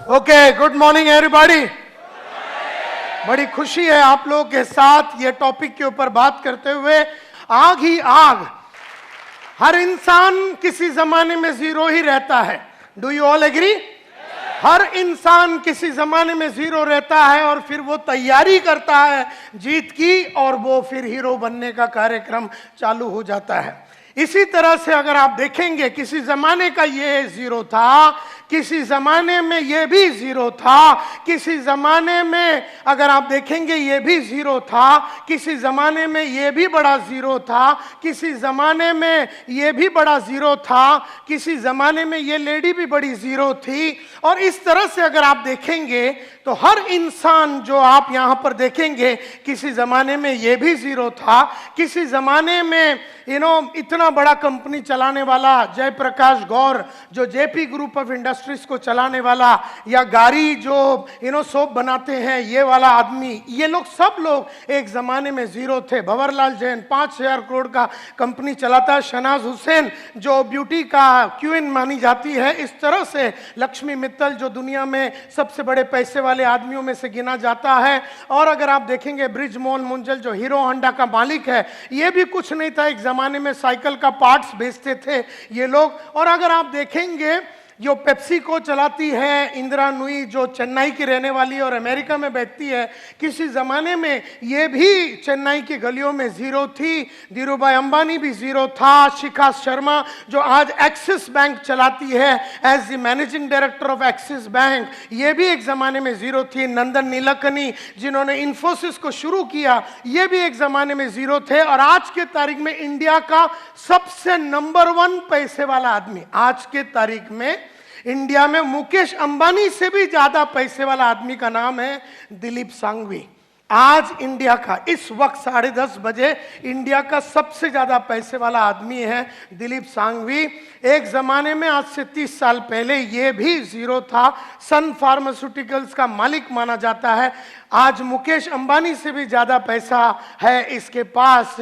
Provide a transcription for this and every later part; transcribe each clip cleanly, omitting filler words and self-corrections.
Okay, good morning everybody. बड़ी खुशी है आप लोगों के साथ ये टॉपिक के ऊपर बात करते हुए। आग ही आग, हर इंसान किसी जमाने में जीरो ही रहता है। Do you all agree? हर इंसान किसी जमाने में जीरो रहता है और फिर वो तैयारी करता है जीत की और वो फिर हीरो बनने का कार्यक्रम चालू हो जाता है। इसी तरह से अगर आप देखेंगे किसी जमाने का ये जीरो था, किसी जमाने में ये भी जीरो था, किसी जमाने में अगर आप देखेंगे ये भी जीरो था, किसी जमाने में ये भी बड़ा जीरो था, किसी जमाने में ये भी बड़ा जीरो था, किसी जमाने में ये लेडी भी बड़ी जीरो थी। और इस तरह से अगर आप देखेंगे तो हर इंसान जो आप यहां पर देखेंगे किसी जमाने में ये भी जीरो था, किसी जमाने में इतना बड़ा कंपनी चलाने वाला जयप्रकाश गौर जो जेपी ग्रुप ऑफ इंडस्ट्रीज को चलाने वाला, या गाड़ी जो सोप बनाते हैं ये वाला आदमी, ये लोग सब लोग एक जमाने में जीरो थे। भंवरलाल जैन 5,000 करोड़ का कंपनी चलाता है। शहनाज हुसैन जो ब्यूटी का क्वीन मानी जाती है। इस तरह से लक्ष्मी मित्तल जो दुनिया में सबसे बड़े पैसे वाले आदमियों में से गिना जाता है। और अगर आप देखेंगे ब्रिजमोहन मुंजल जो हीरो होंडा का मालिक है, ये भी कुछ नहीं था, एक जमाने में साइकिल का पार्ट्स बेचते थे ये लोग। और अगर आप देखेंगे जो पेप्सी को चलाती है इंदिरा नुई जो चेन्नई की रहने वाली और अमेरिका में बैठती है, किसी ज़माने में ये भी चेन्नई की गलियों में ज़ीरो थी। धीरूभाई अंबानी भी ज़ीरो था। शिखा शर्मा जो आज एक्सिस बैंक चलाती है as the managing director of Axis bank, ये भी एक ज़माने में ज़ीरो थी। नंदन नीलकनी जिन्होंने इन्फोसिस को शुरू किया, ये भी एक ज़माने में ज़ीरो थे। और आज के तारीख में इंडिया का सबसे नंबर 1 पैसे वाला आदमी, आज के तारीख में इंडिया में मुकेश अंबानी से भी ज्यादा पैसे वाला आदमी का नाम है दिलीप सांघवी। आज इंडिया का इस वक्त 10:30 बजे इंडिया का सबसे ज्यादा पैसे वाला आदमी है दिलीप सांघवी। एक जमाने में आज से 30 साल पहले ये भी जीरो था। सन फार्मास्यूटिकल्स का मालिक माना जाता है। आज मुकेश अंबानी से भी ज्यादा पैसा है इसके पास।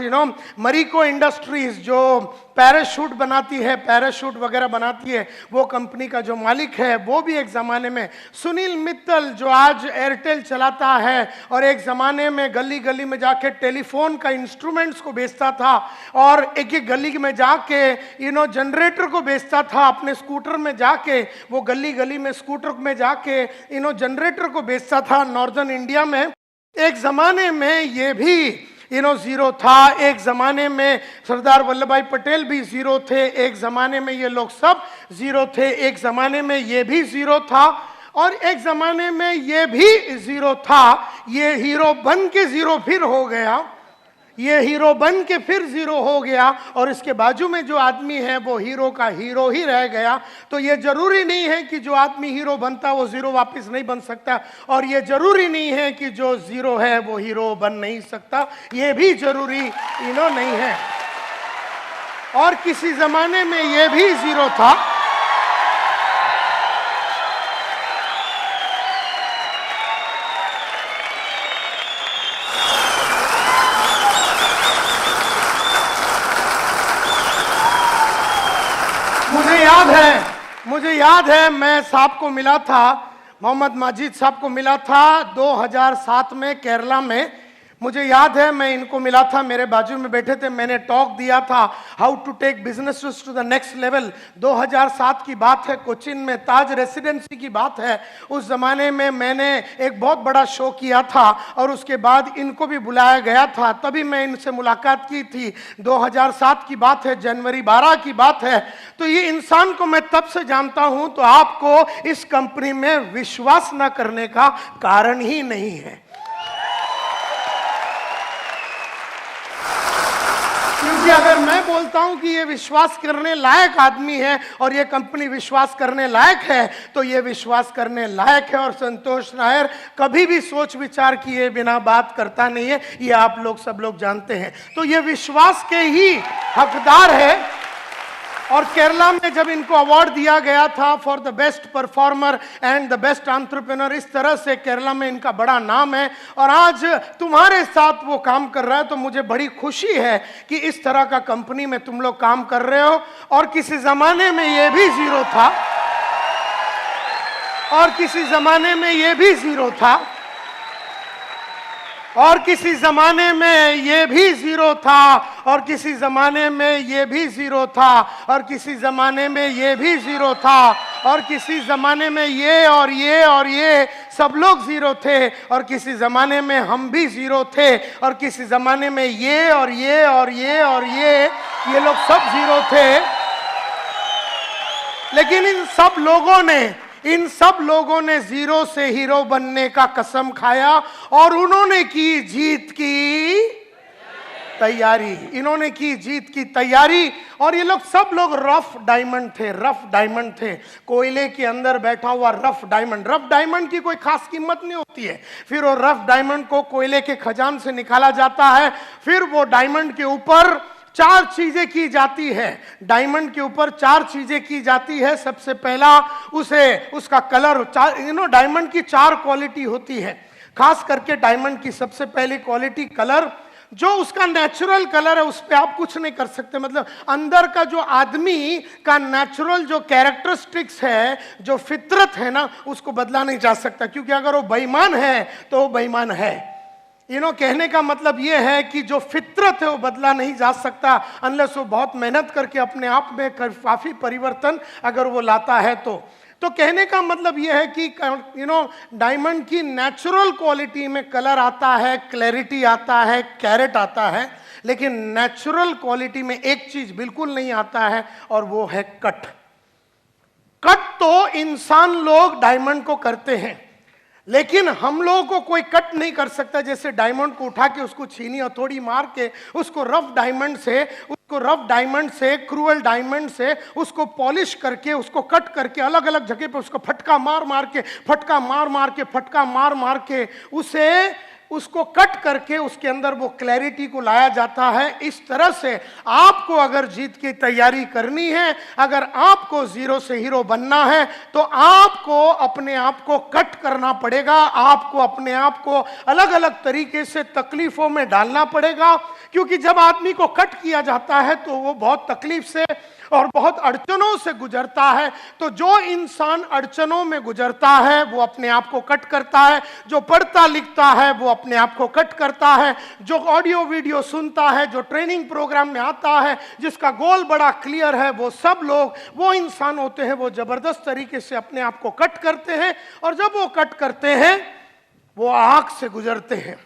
मरीको इंडस्ट्रीज जो पैराशूट बनाती है, पैराशूट वगैरह बनाती है, वो कंपनी का जो मालिक है वो भी एक ज़माने में। सुनील मित्तल जो आज एयरटेल चलाता है और एक ज़माने में गली गली में जाके टेलीफोन का इंस्ट्रूमेंट्स को बेचता था और एक एक गली में जाके जनरेटर को बेचता था। अपने स्कूटर में जाके वो गली गली में स्कूटर में जाके जनरेटर को बेचता था नॉर्दर्न इंडिया में। एक ज़माने में ये भी जीरो था। एक ज़माने में सरदार वल्लभ पटेल भी जीरो थे। एक ज़माने में ये लोग सब जीरो थे। एक ज़माने में ये भी जीरो था और एक ज़माने में ये भी जीरो था। ये हीरो बन के जीरो फिर हो गया, ये हीरो बन के फिर जीरो हो गया और इसके बाजू में जो आदमी है वो हीरो का हीरो ही रह गया। तो ये जरूरी नहीं है कि जो आदमी हीरो बनता वो जीरो वापस नहीं बन सकता, और ये जरूरी नहीं है कि जो जीरो है वो हीरो बन नहीं सकता, ये भी जरूरी नहीं है। और किसी जमाने में ये भी जीरो था। मुझे याद है मैं साहब को मिला था, मोहम्मद माजिद साहब को मिला था 2007 में केरला में। मुझे याद है मैं इनको मिला था, मेरे बाजू में बैठे थे, मैंने टॉक दिया था how to take business to the next level. 2007 की बात है, कोचिन में ताज रेसिडेंसी की बात है। उस जमाने में मैंने एक बहुत बड़ा शो किया था और उसके बाद इनको भी बुलाया गया था, तभी मैं इनसे मुलाकात की थी। 2007 की बात है, जनवरी 12 की बात है। तो ये इंसान को मैं तब से जानता हूं, तो आपको इस कंपनी में विश्वास न करने का कारण ही नहीं है, क्योंकि अगर मैं बोलता हूं कि ये विश्वास करने लायक आदमी है और ये कंपनी विश्वास करने लायक है, तो ये विश्वास करने लायक है। और संतोष नायर कभी भी सोच विचार किए बिना बात करता नहीं है, ये आप लोग सब लोग जानते हैं। तो ये विश्वास के ही हकदार है। और केरला में जब इनको अवार्ड दिया गया था for the best performer and the best entrepreneur, इस तरह से केरला में इनका बड़ा नाम है और आज तुम्हारे साथ वो काम कर रहा है। तो मुझे बड़ी खुशी है कि इस तरह का कंपनी में तुम लोग काम कर रहे हो। और किसी जमाने में ये भी जीरो था, और किसी जमाने में ये भी जीरो था, और किसी जमाने में ये भी जीरो था, और किसी जमाने में ये भी जीरो था, और किसी जमाने में ये भी जीरो था, और किसी जमाने में ये और ये और ये सब लोग जीरो थे, और किसी जमाने में हम भी जीरो थे, और किसी जमाने में ये और ये और ये और ये लोग सब जीरो थे। लेकिन इन सब लोगों ने जीरो से हीरो बनने का कसम खाया, और उन्होंने की जीत की तैयारी, इन्होंने की जीत की तैयारी। और ये लोग सब लोग रफ डायमंड थे, कोयले के अंदर बैठा हुआ रफ डायमंड की कोई खास कीमत नहीं होती है। फिर वो रफ डायमंड को कोयले के खजान से निकाला जाता है, फिर वो डायमंड के ऊपर 4 चीजें की जाती है। डायमंड के ऊपर 4 चीजें की जाती है। सबसे पहला उसका कलर, डायमंड की 4 क्वालिटी होती है। खास करके डायमंड की सबसे पहली क्वालिटी कलर, जो उसका नेचुरल कलर है उस पर आप कुछ नहीं कर सकते। मतलब अंदर का जो आदमी का नेचुरल जो कैरेक्टरिस्टिक्स है, जो फितरत है ना, उसको बदला नहीं जा सकता, क्योंकि अगर वो बेईमान है तो वो बेईमान है। कहने का मतलब ये है कि जो फितरत है वो बदला नहीं जा सकता, अनलेस वो बहुत मेहनत करके अपने आप में काफी परिवर्तन अगर वो लाता है तो कहने का मतलब ये है कि डायमंड की नेचुरल क्वालिटी में कलर आता है, क्लैरिटी आता है, कैरेट आता है, लेकिन नेचुरल क्वालिटी में एक चीज बिल्कुल नहीं आता है, और वो है कट। तो इंसान लोग डायमंड को करते हैं, लेकिन हम लोगों को कोई कट नहीं कर सकता। जैसे डायमंड को उठा के उसको छीनी हथौड़ी मार के उसको रफ डायमंड से क्रूअल डायमंड से उसको पॉलिश करके उसको कट करके अलग अलग जगह पे उसको फटका मार के उसको कट करके उसके अंदर वो क्लैरिटी को लाया जाता है। इस तरह से आपको अगर जीत की तैयारी करनी है, अगर आपको जीरो से हीरो बनना है, तो आपको अपने आप को कट करना पड़ेगा। आपको अपने आप को अलग अलग तरीके से तकलीफों में डालना पड़ेगा, क्योंकि जब आदमी को कट किया जाता है तो वो बहुत तकलीफ से और बहुत अड़चनों से गुजरता है। तो जो इंसान अड़चनों में गुजरता है वो अपने आप को कट करता है, जो पढ़ता लिखता है वो अपने आप को कट करता है, जो ऑडियो वीडियो सुनता है, जो ट्रेनिंग प्रोग्राम में आता है, जिसका गोल बड़ा क्लियर है, वो सब लोग वो इंसान होते हैं, वो जबरदस्त तरीके से अपने आप को कट करते हैं। और जब वो कट करते हैं वो आग से गुजरते हैं।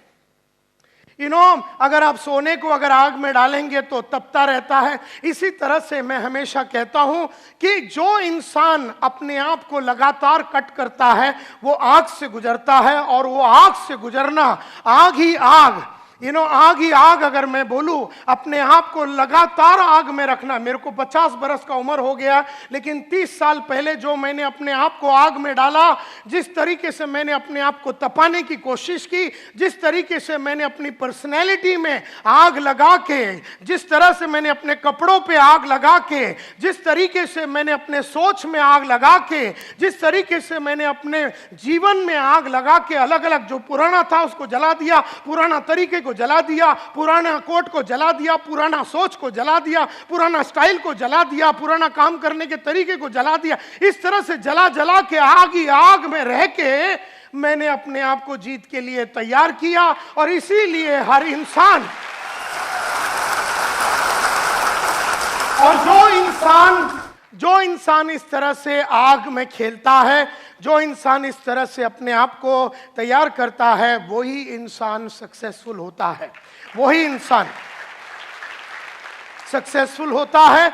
अगर आप सोने को अगर आग में डालेंगे तो तपता रहता है। इसी तरह से मैं हमेशा कहता हूं कि जो इंसान अपने आप को लगातार कट करता है वो आग से गुजरता है, और वो आग से गुजरना, आग ही आग, आग ही आग अगर मैं बोलूं, अपने आप को लगातार आग में रखना। मेरे को 50 बरस का उम्र हो गया, लेकिन 30 साल पहले जो मैंने अपने आप को आग में डाला, जिस तरीके से मैंने अपने आप को तपाने की कोशिश की, जिस तरीके से मैंने अपनी पर्सनैलिटी में आग लगा के, जिस तरह से मैंने अपने कपड़ों पे आग लगा के, जिस तरीके से मैंने अपने सोच में आग लगा के, जिस तरीके से मैंने अपने जीवन में आग लगा के अलग अलग जो पुराना था उसको जला दिया, पुराना तरीके को जला दिया, पुराना कोट को जला दिया, पुराना सोच को जला दिया, पुराना स्टाइल को जला दिया, पुराना काम करने के तरीके को जला दिया। इस तरह से जला जला के आग ही आग में रह के मैंने अपने आप को जीत के लिए तैयार किया। और इसीलिए हर इंसान, और जो इंसान इस तरह से आग में खेलता है, जो इंसान इस तरह से अपने आप को तैयार करता है, वही इंसान सक्सेसफुल होता है, वही इंसान सक्सेसफुल होता है।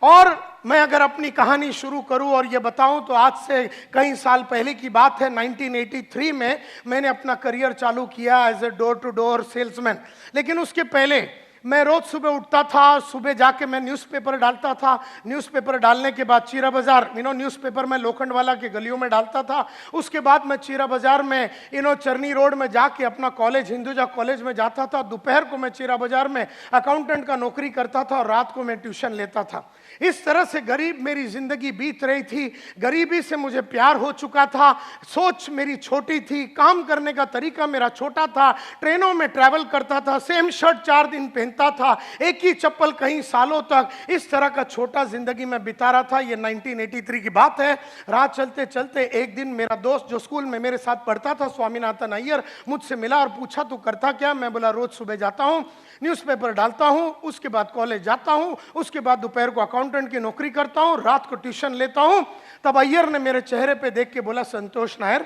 और मैं अगर अपनी कहानी शुरू करूं और ये बताऊं तो आज से कई साल पहले की बात है। 1983 में मैंने अपना करियर चालू किया as a door to door salesman. लेकिन उसके पहले मैं रोज सुबह उठता था, सुबह जाके मैं न्यूज़पेपर डालता था। न्यूज़पेपर डालने के बाद चीरा बाजार, न्यूज़पेपर मैं लोखंडवाला के गलियों में डालता था। उसके बाद मैं चीरा बाजार में चरनी रोड में जाके अपना कॉलेज, हिंदुजा कॉलेज में जाता था। दोपहर को मैं चीरा बाजार में अकाउंटेंट का नौकरी करता था और रात को मैं ट्यूशन लेता था। इस तरह से गरीब मेरी जिंदगी बीत रही थी। गरीबी से मुझे प्यार हो चुका था, सोच मेरी छोटी थी, काम करने का तरीका मेरा छोटा था। ट्रेनों में ट्रैवल करता था, सेम शर्ट 4 दिन पहनता पहनता था, एक ही चप्पल कई सालों तक, इस तरह का छोटा जिंदगी में बिता रहा था। ये 1983 की बात है। राह चलते चलते एक दिन मेरा दोस्त जो स्कूल में मेरे साथ पढ़ता था, स्वामीनाथन अय्यर, मुझसे मिला और पूछा तू करता क्या? मैं बोला रोज सुबह जाता हूँ, न्यूज़पेपर डालता हूँ, उसके बाद कॉलेज जाता हूँ, उसके बाद दोपहर को अकाउंटेंट की नौकरी करता हूँ, रात को ट्यूशन लेता हूँ। तब अय्यर ने मेरे चेहरे पे देख के बोला, संतोष नायर,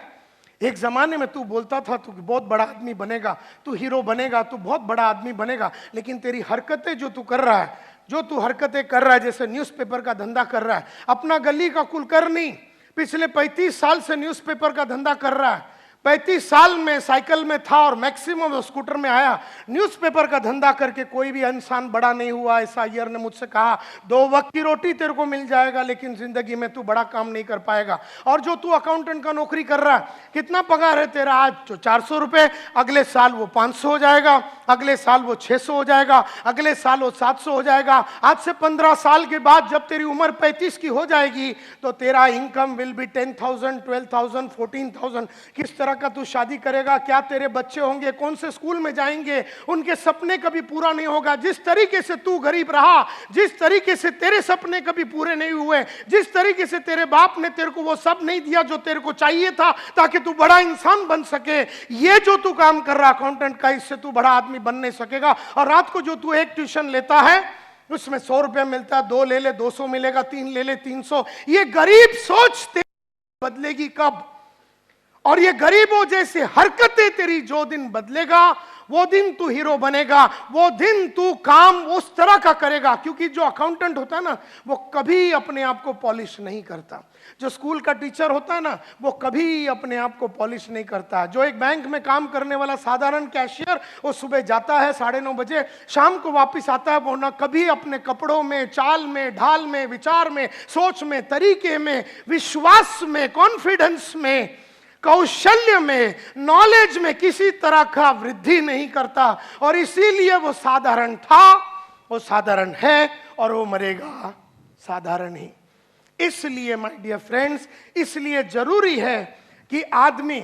एक जमाने में तू बोलता था तू बहुत बड़ा आदमी बनेगा, तू हीरो बनेगा, तू बहुत बड़ा आदमी बनेगा, लेकिन तेरी हरकतें जो तू कर रहा है, जो तू हरकतें कर रहा है, जैसे न्यूज़पेपर का धंधा कर रहा है, अपना गली का कुलकर्णी पिछले 35 साल से न्यूज़पेपर का धंधा कर रहा है, 35 साल में साइकिल में था और मैक्सिमम स्कूटर में आया, न्यूज़पेपर का धंधा करके कोई भी इंसान बड़ा नहीं हुआ। ऐसा अय्यर ने मुझसे कहा, 2 वक्त की रोटी तेरे को मिल जाएगा, लेकिन जिंदगी में तू बड़ा काम नहीं कर पाएगा। और जो तू अकाउंटेंट का नौकरी कर रहा है, कितना पगार है तेरा? आज जो 400 रुपए, अगले साल वो 500 हो जाएगा, अगले साल वो 600 हो जाएगा, अगले साल वो 700 हो जाएगा। आज से 15 साल के बाद जब तेरी उम्र 35 की हो जाएगी तो तेरा इनकम विल बी 10,000, 12,000, 14,000। किस तरह का तू शादी करेगा? क्या तेरे बच्चे होंगे? कौन से स्कूल में जाएंगे? उनके सपने कभी पूरा नहीं होगा। जिस तरीके से तू गरीब रहा, जिस तरीके से तेरे सपने कभी पूरे नहीं हुए, जिस तरीके से तेरे बाप ने तेरे को वो सब नहीं दिया जो तेरे को चाहिए था ताकि तू बड़ा इंसान बन सके, ये जो तू काम कर रहा अकाउंटेंट का, इससे तू बड़ा आदमी बन नहीं सकेगा। और रात को जो तू एक ट्यूशन लेता है उसमें 100 रुपया मिलता है, 2 ले ले 200 मिलेगा, 3 ले ले 300। ये गरीब सोच तेरी बदलेगी कब? और ये गरीबों जैसे हरकतें तेरी जो दिन बदलेगा, वो दिन तू हीरो बनेगा, वो दिन तू काम उस तरह का करेगा। क्योंकि जो अकाउंटेंट होता है ना, वो कभी अपने आप को पॉलिश नहीं करता। जो स्कूल का टीचर होता है ना, वो कभी अपने आप को पॉलिश नहीं करता। जो एक बैंक में काम करने वाला साधारण कैशियर, वो सुबह जाता है 9:30 बजे, शाम को वापस आता है, वो ना कभी अपने कपड़ों में, चाल में, ढाल में, विचार में, सोच में, तरीके में, विश्वास में, कॉन्फिडेंस में, कौशल्य में, नॉलेज में किसी तरह का वृद्धि नहीं करता। और इसीलिए वो साधारण था, वो साधारण है और वो मरेगा साधारण ही। इसलिए माय डियर फ्रेंड्स, इसलिए जरूरी है कि आदमी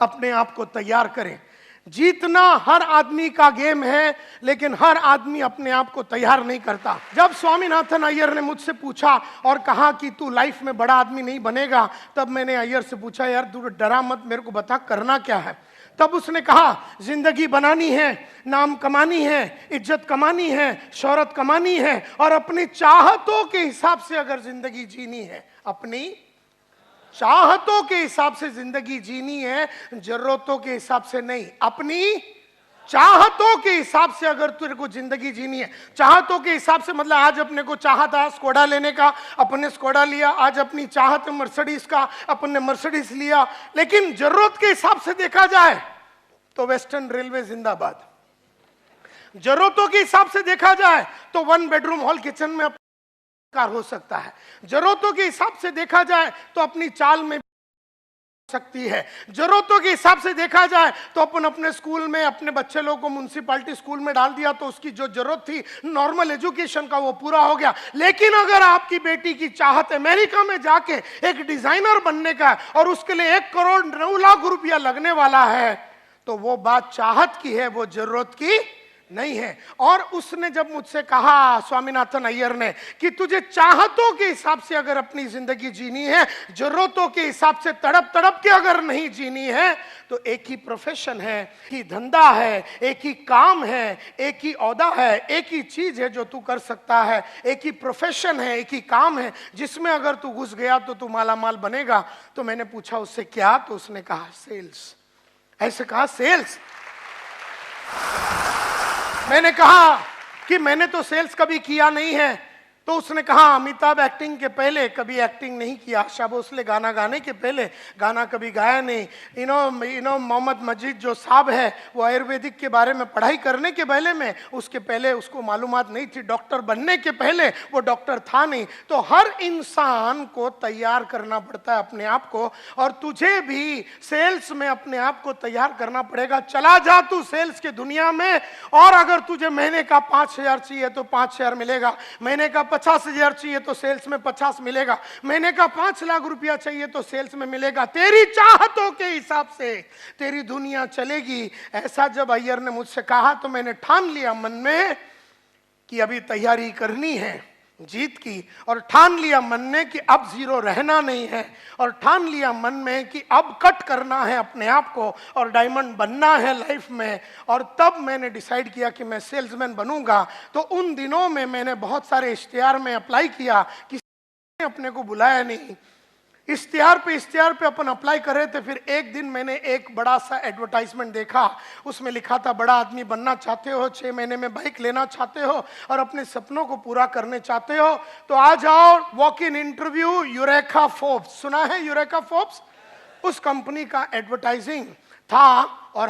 अपने आप को तैयार करे। जीतना हर आदमी का गेम है, लेकिन हर आदमी अपने आप को तैयार नहीं करता। जब स्वामीनाथन अय्यर ने मुझसे पूछा और कहा कि तू लाइफ में बड़ा आदमी नहीं बनेगा, तब मैंने अय्यर से पूछा, यार तू डरा मत, मेरे को बता करना क्या है। तब उसने कहा, जिंदगी बनानी है, नाम कमानी है, इज्जत कमानी है, शोहरत कमानी है, और अपनी चाहतों के हिसाब से अगर जिंदगी जीनी है, अपनी चाहतों के हिसाब से जिंदगी जीनी है, जरूरतों के हिसाब से नहीं। अपनी चाहतों के हिसाब से अगर तेरे को जिंदगी जीनी है, चाहतों के हिसाब से मतलब आज अपने को चाहा था स्कोडा लेने का, अपने स्कोडा लिया। आज अपनी चाहत मर्सिडीज का, अपने मर्सिडीज लिया। लेकिन जरूरत के हिसाब से देखा जाए तो वेस्टर्न रेलवे जिंदाबाद। जरूरतों के हिसाब से देखा जाए तो 1 बेडरूम हॉल किचन में कार हो सकता है। जरूरतों के हिसाब से देखा जाए तो अपनी चाल में सकती है। जरूरतों के हिसाब से देखा जाए तो अपन अपने स्कूल में अपने बच्चे लोगों को म्युनिसिपैलिटी स्कूल में डाल दिया तो उसकी जो जरूरत थी नॉर्मल एजुकेशन का, वो पूरा हो गया। लेकिन अगर आपकी बेटी की चाहत अमेरिका में जाके एक डिजाइनर बनने का और उसके लिए 1 करोड़ 9 लाख रुपया लगने वाला है, तो वो बात चाहत की है, वो जरूरत की नहीं है। और उसने जब मुझसे कहा, स्वामीनाथन अय्यर ने, कि तुझे चाहतों के हिसाब से अगर अपनी जिंदगी जीनी है, जरूरतों के हिसाब से तड़प तड़प के अगर नहीं जीनी है, तो एक ही प्रोफेशन है, एक ही धंधा है, एक ही काम है, एक ही औहदा है, एक ही चीज है जो तू कर सकता है, एक ही प्रोफेशन है, एक ही काम है जिसमें अगर तू घुस गया तो तू मालामाल बनेगा। तो मैंने पूछा उससे क्या? तो उसने कहा सेल्स। ऐसे कहा सेल्स। मैंने कहा कि मैंने तो सेल्स कभी किया नहीं है। तो उसने कहा, अमिताभ एक्टिंग के पहले कभी एक्टिंग नहीं किया, आशा भोसले गाना गाने के पहले गाना कभी गाया नहीं, मोहम्मद मजीद जो साहब है वो आयुर्वेदिक के बारे में पढ़ाई करने के पहले में, उसके पहले उसको मालूमात नहीं थी, डॉक्टर बनने के पहले वो डॉक्टर था नहीं। तो हर इंसान को तैयार करना पड़ता है अपने आप को, और तुझे भी सेल्स में अपने आप को तैयार करना पड़ेगा। चला जा तू सेल्स की दुनिया में, और अगर तुझे महीने का 5,000 चाहिए तो 5,000 मिलेगा, महीने का 50,000 चाहिए तो सेल्स में 50 मिलेगा। मैंने कहा 5 लाख रुपया चाहिए तो सेल्स में मिलेगा। तेरी चाहतों के हिसाब से तेरी दुनिया चलेगी। ऐसा जब अय्यर ने मुझसे कहा तो मैंने ठान लिया मन में कि अभी तैयारी करनी है जीत की, और ठान लिया मन में कि अब जीरो रहना नहीं है, और ठान लिया मन में कि अब कट करना है अपने आप को और डायमंड बनना है लाइफ में। और तब मैंने डिसाइड किया कि मैं सेल्समैन बनूंगा। तो उन दिनों में मैंने बहुत सारे इश्तिहार में अप्लाई किया, किसी ने अपने को बुलाया नहीं। इश्तिहार पे अपन अप्लाई कर रहे थे। फिर एक दिन मैंने एक बड़ा सा एडवर्टाइजमेंट देखा, उसमें लिखा था बड़ा आदमी बनना चाहते हो, 6 महीने में बाइक लेना चाहते हो और अपने सपनों को पूरा करने चाहते हो तो आ जाओ walk in interview eureka Forbes. सुना है यूरेका फोर्ब्स? उस कंपनी का एडवर्टाइजिंग था। और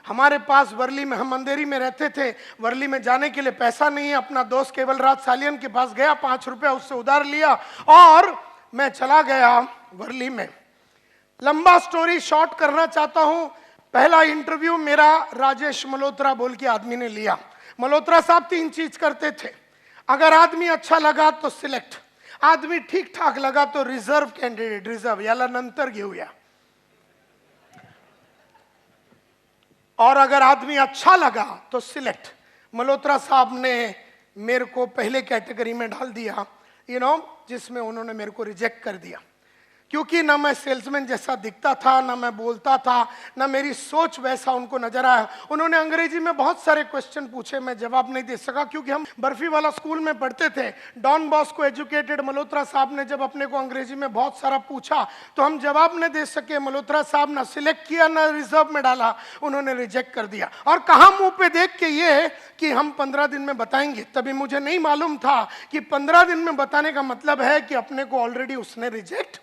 हमारे पास वर्ली में, हम अंधेरी में रहते थे, वर्ली में जाने के लिए पैसा नहीं है। अपना दोस्त केवल राज सालियन के पास गया, 5 रुपया उससे उधार लिया और मैं चला गया वर्ली में। लंबा स्टोरी शॉर्ट करना चाहता हूं। पहला इंटरव्यू मेरा राजेश मल्होत्रा बोल के आदमी ने लिया। मल्होत्रा साहब 3 चीज करते थे। अगर आदमी अच्छा लगा तो सिलेक्ट, आदमी ठीक ठाक लगा तो रिजर्व कैंडिडेट, रिजर्व याला नंतर घेऊया, और अगर आदमी अच्छा लगा तो सिलेक्ट। मल्होत्रा साहब ने मेरे को पहले कैटेगरी में डाल दिया, जिसमें उन्होंने मेरे को रिजेक्ट कर दिया, क्योंकि ना मैं सेल्समैन जैसा दिखता था, ना मैं बोलता था, ना मेरी सोच वैसा उनको नजर आया। उन्होंने अंग्रेजी में बहुत सारे क्वेश्चन पूछे, मैं जवाब नहीं दे सका, क्योंकि हम बर्फी वाला स्कूल में पढ़ते थे। डॉन बॉस्को एजुकेटेड मल्होत्रा साहब ने जब अपने को अंग्रेजी में बहुत सारा पूछा तो हम जवाब नहीं दे सके। मल्होत्रा साहब ना सिलेक्ट किया ना रिजर्व में डाला, उन्होंने रिजेक्ट कर दिया। और कहा मुंह पे देख के ये कि हम 15 दिन में बताएंगे। तभी मुझे नहीं मालूम था कि 15 दिन में बताने का मतलब है कि अपने को ऑलरेडी उसने रिजेक्ट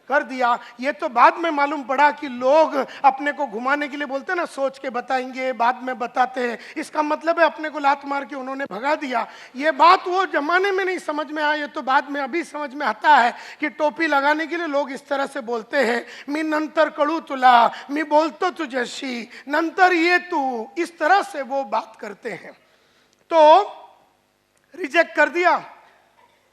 कर दिया। ये तो बाद में मालूम पड़ा कि लोग अपने को घुमाने के लिए बोलते हैं ना, सोच के बताएंगे, बाद में बताते हैं, इसका मतलब है अपने को लात मार के उन्होंने भगा दिया। ये बात वो जमाने में नहीं समझ में आया, ये तो बाद में अभी समझ में आता है कि टोपी लगाने के लिए लोग इस तरह से बोलते हैं, मी नंतर कळू तुला, मी बोलतो तुझ्याशी, नंतर ये तू, इस तरह से वो बात करते हैं। तो रिजेक्ट कर दिया।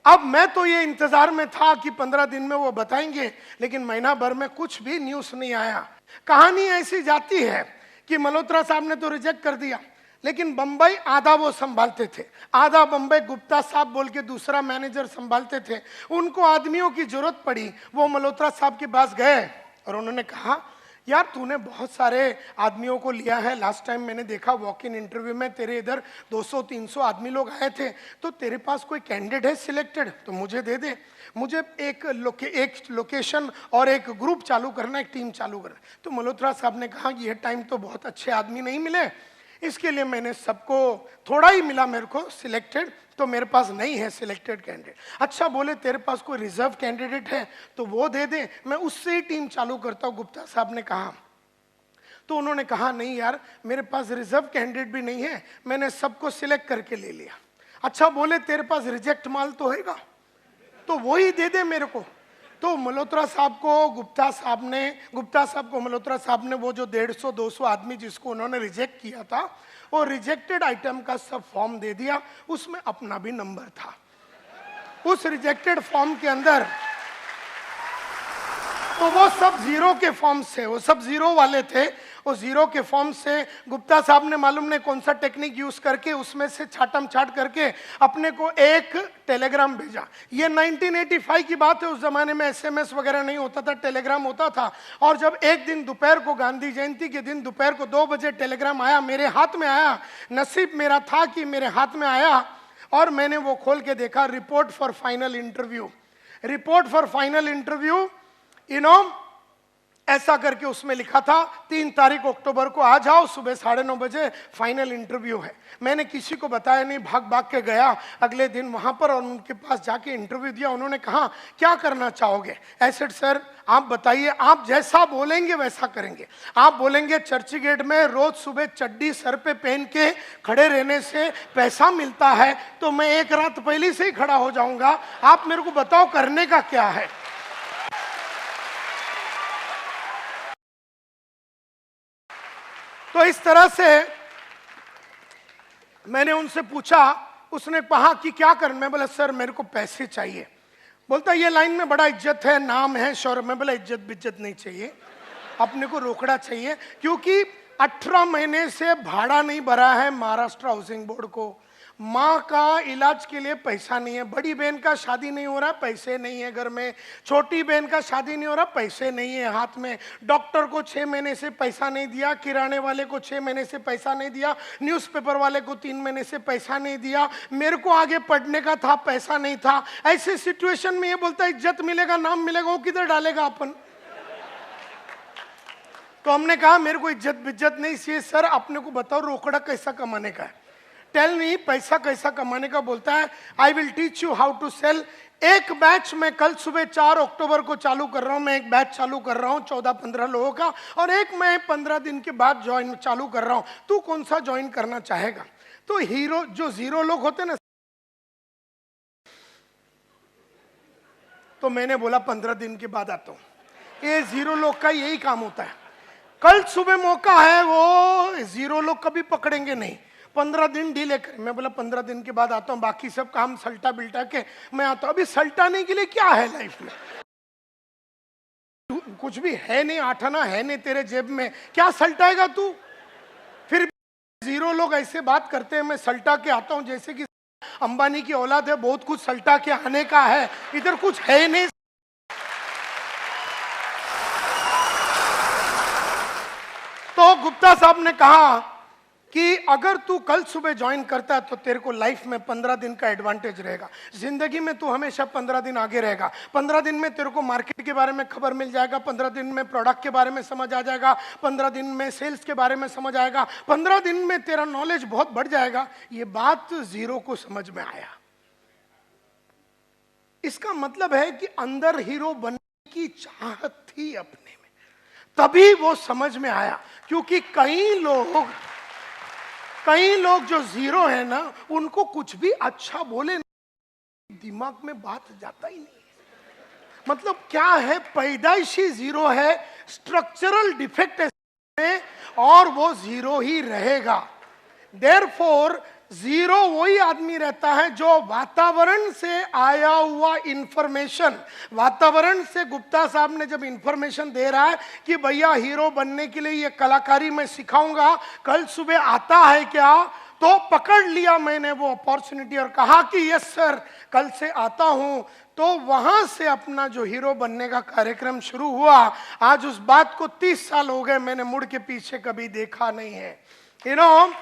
अब मैं तो ये इंतजार में था कि 15 दिन में वो बताएंगे, लेकिन महीना भर में कुछ भी न्यूज नहीं आया। कहानी ऐसी जाती है कि मल्होत्रा साहब ने तो रिजेक्ट कर दिया, लेकिन बंबई आधा वो संभालते थे, आधा बंबई गुप्ता साहब बोल के दूसरा मैनेजर संभालते थे। उनको आदमियों की जरूरत पड़ी, वो मल्होत्रा साहब के पास गए और उन्होंने कहा, यार तूने बहुत सारे आदमियों को लिया है, लास्ट टाइम मैंने देखा वॉक इन इंटरव्यू में तेरे इधर 200-300 आदमी लोग आए थे, तो तेरे पास कोई कैंडिडेट है सिलेक्टेड तो मुझे दे दे। मुझे एक लोकेशन और एक ग्रुप चालू करना, एक टीम चालू करना। तो मल्होत्रा साहब ने कहा कि ये टाइम तो बहुत अच्छे आदमी नहीं मिले, इसके लिए मैंने सबको, थोड़ा ही मिला मेरे को सिलेक्टेड, तो मेरे पास नहीं है सिलेक्टेड कैंडिडेट। अच्छा, बोले तेरे पास कोई रिजर्व कैंडिडेट है तो वो दे दे, मैं उससे ही टीम चालू करता हूँ, गुप्ता साहब ने कहा। तो उन्होंने कहा नहीं यार, मेरे पास रिजर्व कैंडिडेट भी नहीं है, मैंने सबको सिलेक्ट करके ले लिया। अच्छा, बोले तेरे पास रिजेक्ट माल तो होगा तो वो ही दे दे मेरे को। तो मल्होत्रा साहब को गुप्ता साहब को मल्होत्रा साहब ने वो जो 150-200 आदमी जिसको उन्होंने रिजेक्ट किया था, वो रिजेक्टेड आइटम का सब फॉर्म दे दिया, उसमें अपना भी नंबर था। उस रिजेक्टेड फॉर्म के अंदर तो वो सब जीरो के फॉर्म से, वो सब जीरो वाले थे, वो जीरो के फॉर्म से गुप्ता साहब ने मालूम नहीं कौन सा टेक्निक यूज करके उसमें से छाटम छाट करके अपने को एक टेलीग्राम भेजा। ये 1985 की बात है, उस जमाने में SMS वगैरह नहीं होता था, टेलीग्राम होता था। और जब एक दिन दोपहर को, गांधी जयंती के दिन दोपहर को 2 बजे टेलीग्राम आया, मेरे हाथ में आया, नसीब मेरा था कि मेरे हाथ में आया, और मैंने वो खोल के देखा, report for final interview, report for final interview, ऐसा करके उसमें लिखा था 3 तारीख अक्टूबर को आ जाओ, सुबह 9:30 बजे फाइनल इंटरव्यू है। मैंने किसी को बताया नहीं, भाग भाग के गया अगले दिन वहां पर और उनके पास जाके इंटरव्यू दिया। उन्होंने कहा क्या करना चाहोगे? ऐसे सर आप बताइए, आप जैसा बोलेंगे वैसा करेंगे। आप बोलेंगे चर्च गेट में रोज सुबह चड्डी सर पे पहन के खड़े रहने से पैसा मिलता है, तो मैं एक रात पहले से ही खड़ा हो जाऊंगा। आप मेरे को बताओ करने का क्या है। तो इस तरह से मैंने उनसे पूछा, उसने कहा कि क्या कर, मैं बोला सर मेरे को पैसे चाहिए। बोलता ये लाइन में बड़ा इज्जत है, नाम है, शौर्य। मैं बोला इज्जत बिज्जत नहीं चाहिए, अपने को रोकड़ा चाहिए, क्योंकि 18 महीने से भाड़ा नहीं भरा है महाराष्ट्र हाउसिंग बोर्ड को। माँ का इलाज के लिए पैसा नहीं है, बड़ी बहन का शादी नहीं हो रहा, पैसे नहीं है घर में, छोटी बहन का शादी नहीं हो रहा, पैसे नहीं है हाथ में, डॉक्टर को 6 महीने से पैसा नहीं दिया, किराने वाले को 6 महीने से पैसा नहीं दिया, न्यूज़पेपर वाले को 3 महीने से पैसा नहीं दिया, मेरे को आगे पढ़ने का था, पैसा नहीं था। ऐसे सिचुएशन में ये बोलता है इज्जत मिलेगा, नाम मिलेगा, वो किधर डालेगा अपन? तो हमने कहा मेरे को इज्जत बिज्जत नहीं चाहिए सर, अपने को बताओ रोकड़ा कैसा कमाने का है, टेल मी पैसा कैसा कमाने का। बोलता है I will teach you how to sell. एक बैच मैं कल सुबह 4 अक्टूबर को चालू कर रहा हूं, मैं एक बैच चालू कर रहा हूं 14-15 लोगों का, और एक मैं 15 दिन के बाद ज्वाइन चालू कर रहा हूं, तू कौन सा ज्वाइन करना चाहेगा? तो हीरो जो 0 लोग होते हैं ना, तो मैंने बोला 15 दिन के बाद आता हूं। ये 0 लोग का यही काम होता है, कल सुबह मौका है, वो 0 लोग कभी पकड़ेंगे नहीं, 15 दिन डीले कर। मैं बोला 15 दिन के बाद आता हूँ, बाकी सब काम सल्टा बिल्टा के मैं आता हूँ। अभी सल्टाने के लिए क्या है लाइफ में? कुछ भी है नहीं, 8 आना है नहीं तेरे जेब में, क्या सल्टाएगा तू? फिर 0 लोग ऐसे बात करते हैं, मैं सल्टा के आता हूँ जैसे कि अंबानी की औलाद है, बहुत कुछ सल्टा के आने का है, इधर कुछ है नहीं। तो गुप्ता साहब ने कहा कि अगर तू कल सुबह ज्वाइन करता है तो तेरे को लाइफ में 15 दिन का एडवांटेज रहेगा, जिंदगी में तू हमेशा 15 दिन आगे रहेगा। 15 दिन में तेरे को मार्केट के बारे में खबर मिल जाएगा, 15 दिन में प्रोडक्ट के बारे में समझ आ जाएगा, 15 दिन में सेल्स के बारे में समझ आएगा, 15 दिन में तेरा नॉलेज बहुत बढ़ जाएगा। ये बात 0 को समझ में आया। इसका मतलब है कि अंदर हीरो बनने की चाहत थी अपने में, तभी वो समझ में आया। क्योंकि कई लोग जो 0 है ना, उनको कुछ भी अच्छा बोले दिमाग में बात जाता ही नहीं है। मतलब क्या है, पैदाइशी 0 है, स्ट्रक्चरल डिफेक्ट है, और वो 0 ही रहेगा। देयरफॉर 0 वही आदमी रहता है जो वातावरण से आया हुआ इंफॉर्मेशन, वातावरण से गुप्ता साहब ने जब इंफॉर्मेशन दे रहा है कि भैया हीरो बनने के लिए ये कलाकारी मैं सिखाऊंगा, कल सुबह आता है क्या, तो पकड़ लिया मैंने वो अपॉर्चुनिटी और कहा कि यस सर कल से आता हूं। तो वहां से अपना जो हीरो बनने का कार्यक्रम शुरू हुआ। आज उस बात को 30 साल हो गए, मैंने मुड़ के पीछे कभी देखा नहीं है। यू नो,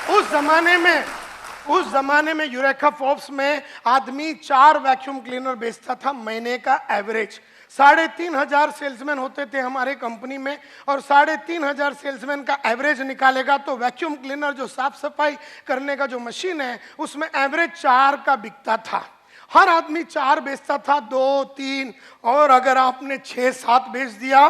उस जमाने में यूरेका फोर्ब्स में आदमी 4 वैक्यूम क्लीनर बेचता था महीने का एवरेज। 3,500 सेल्समैन होते थे हमारे कंपनी में, और 3,500 सेल्समैन का एवरेज निकालेगा तो वैक्यूम क्लीनर जो साफ सफाई करने का जो मशीन है उसमें एवरेज 4 का बिकता था। हर आदमी 4 बेचता था, 2, 3, और अगर आपने 6, 7 बेच दिया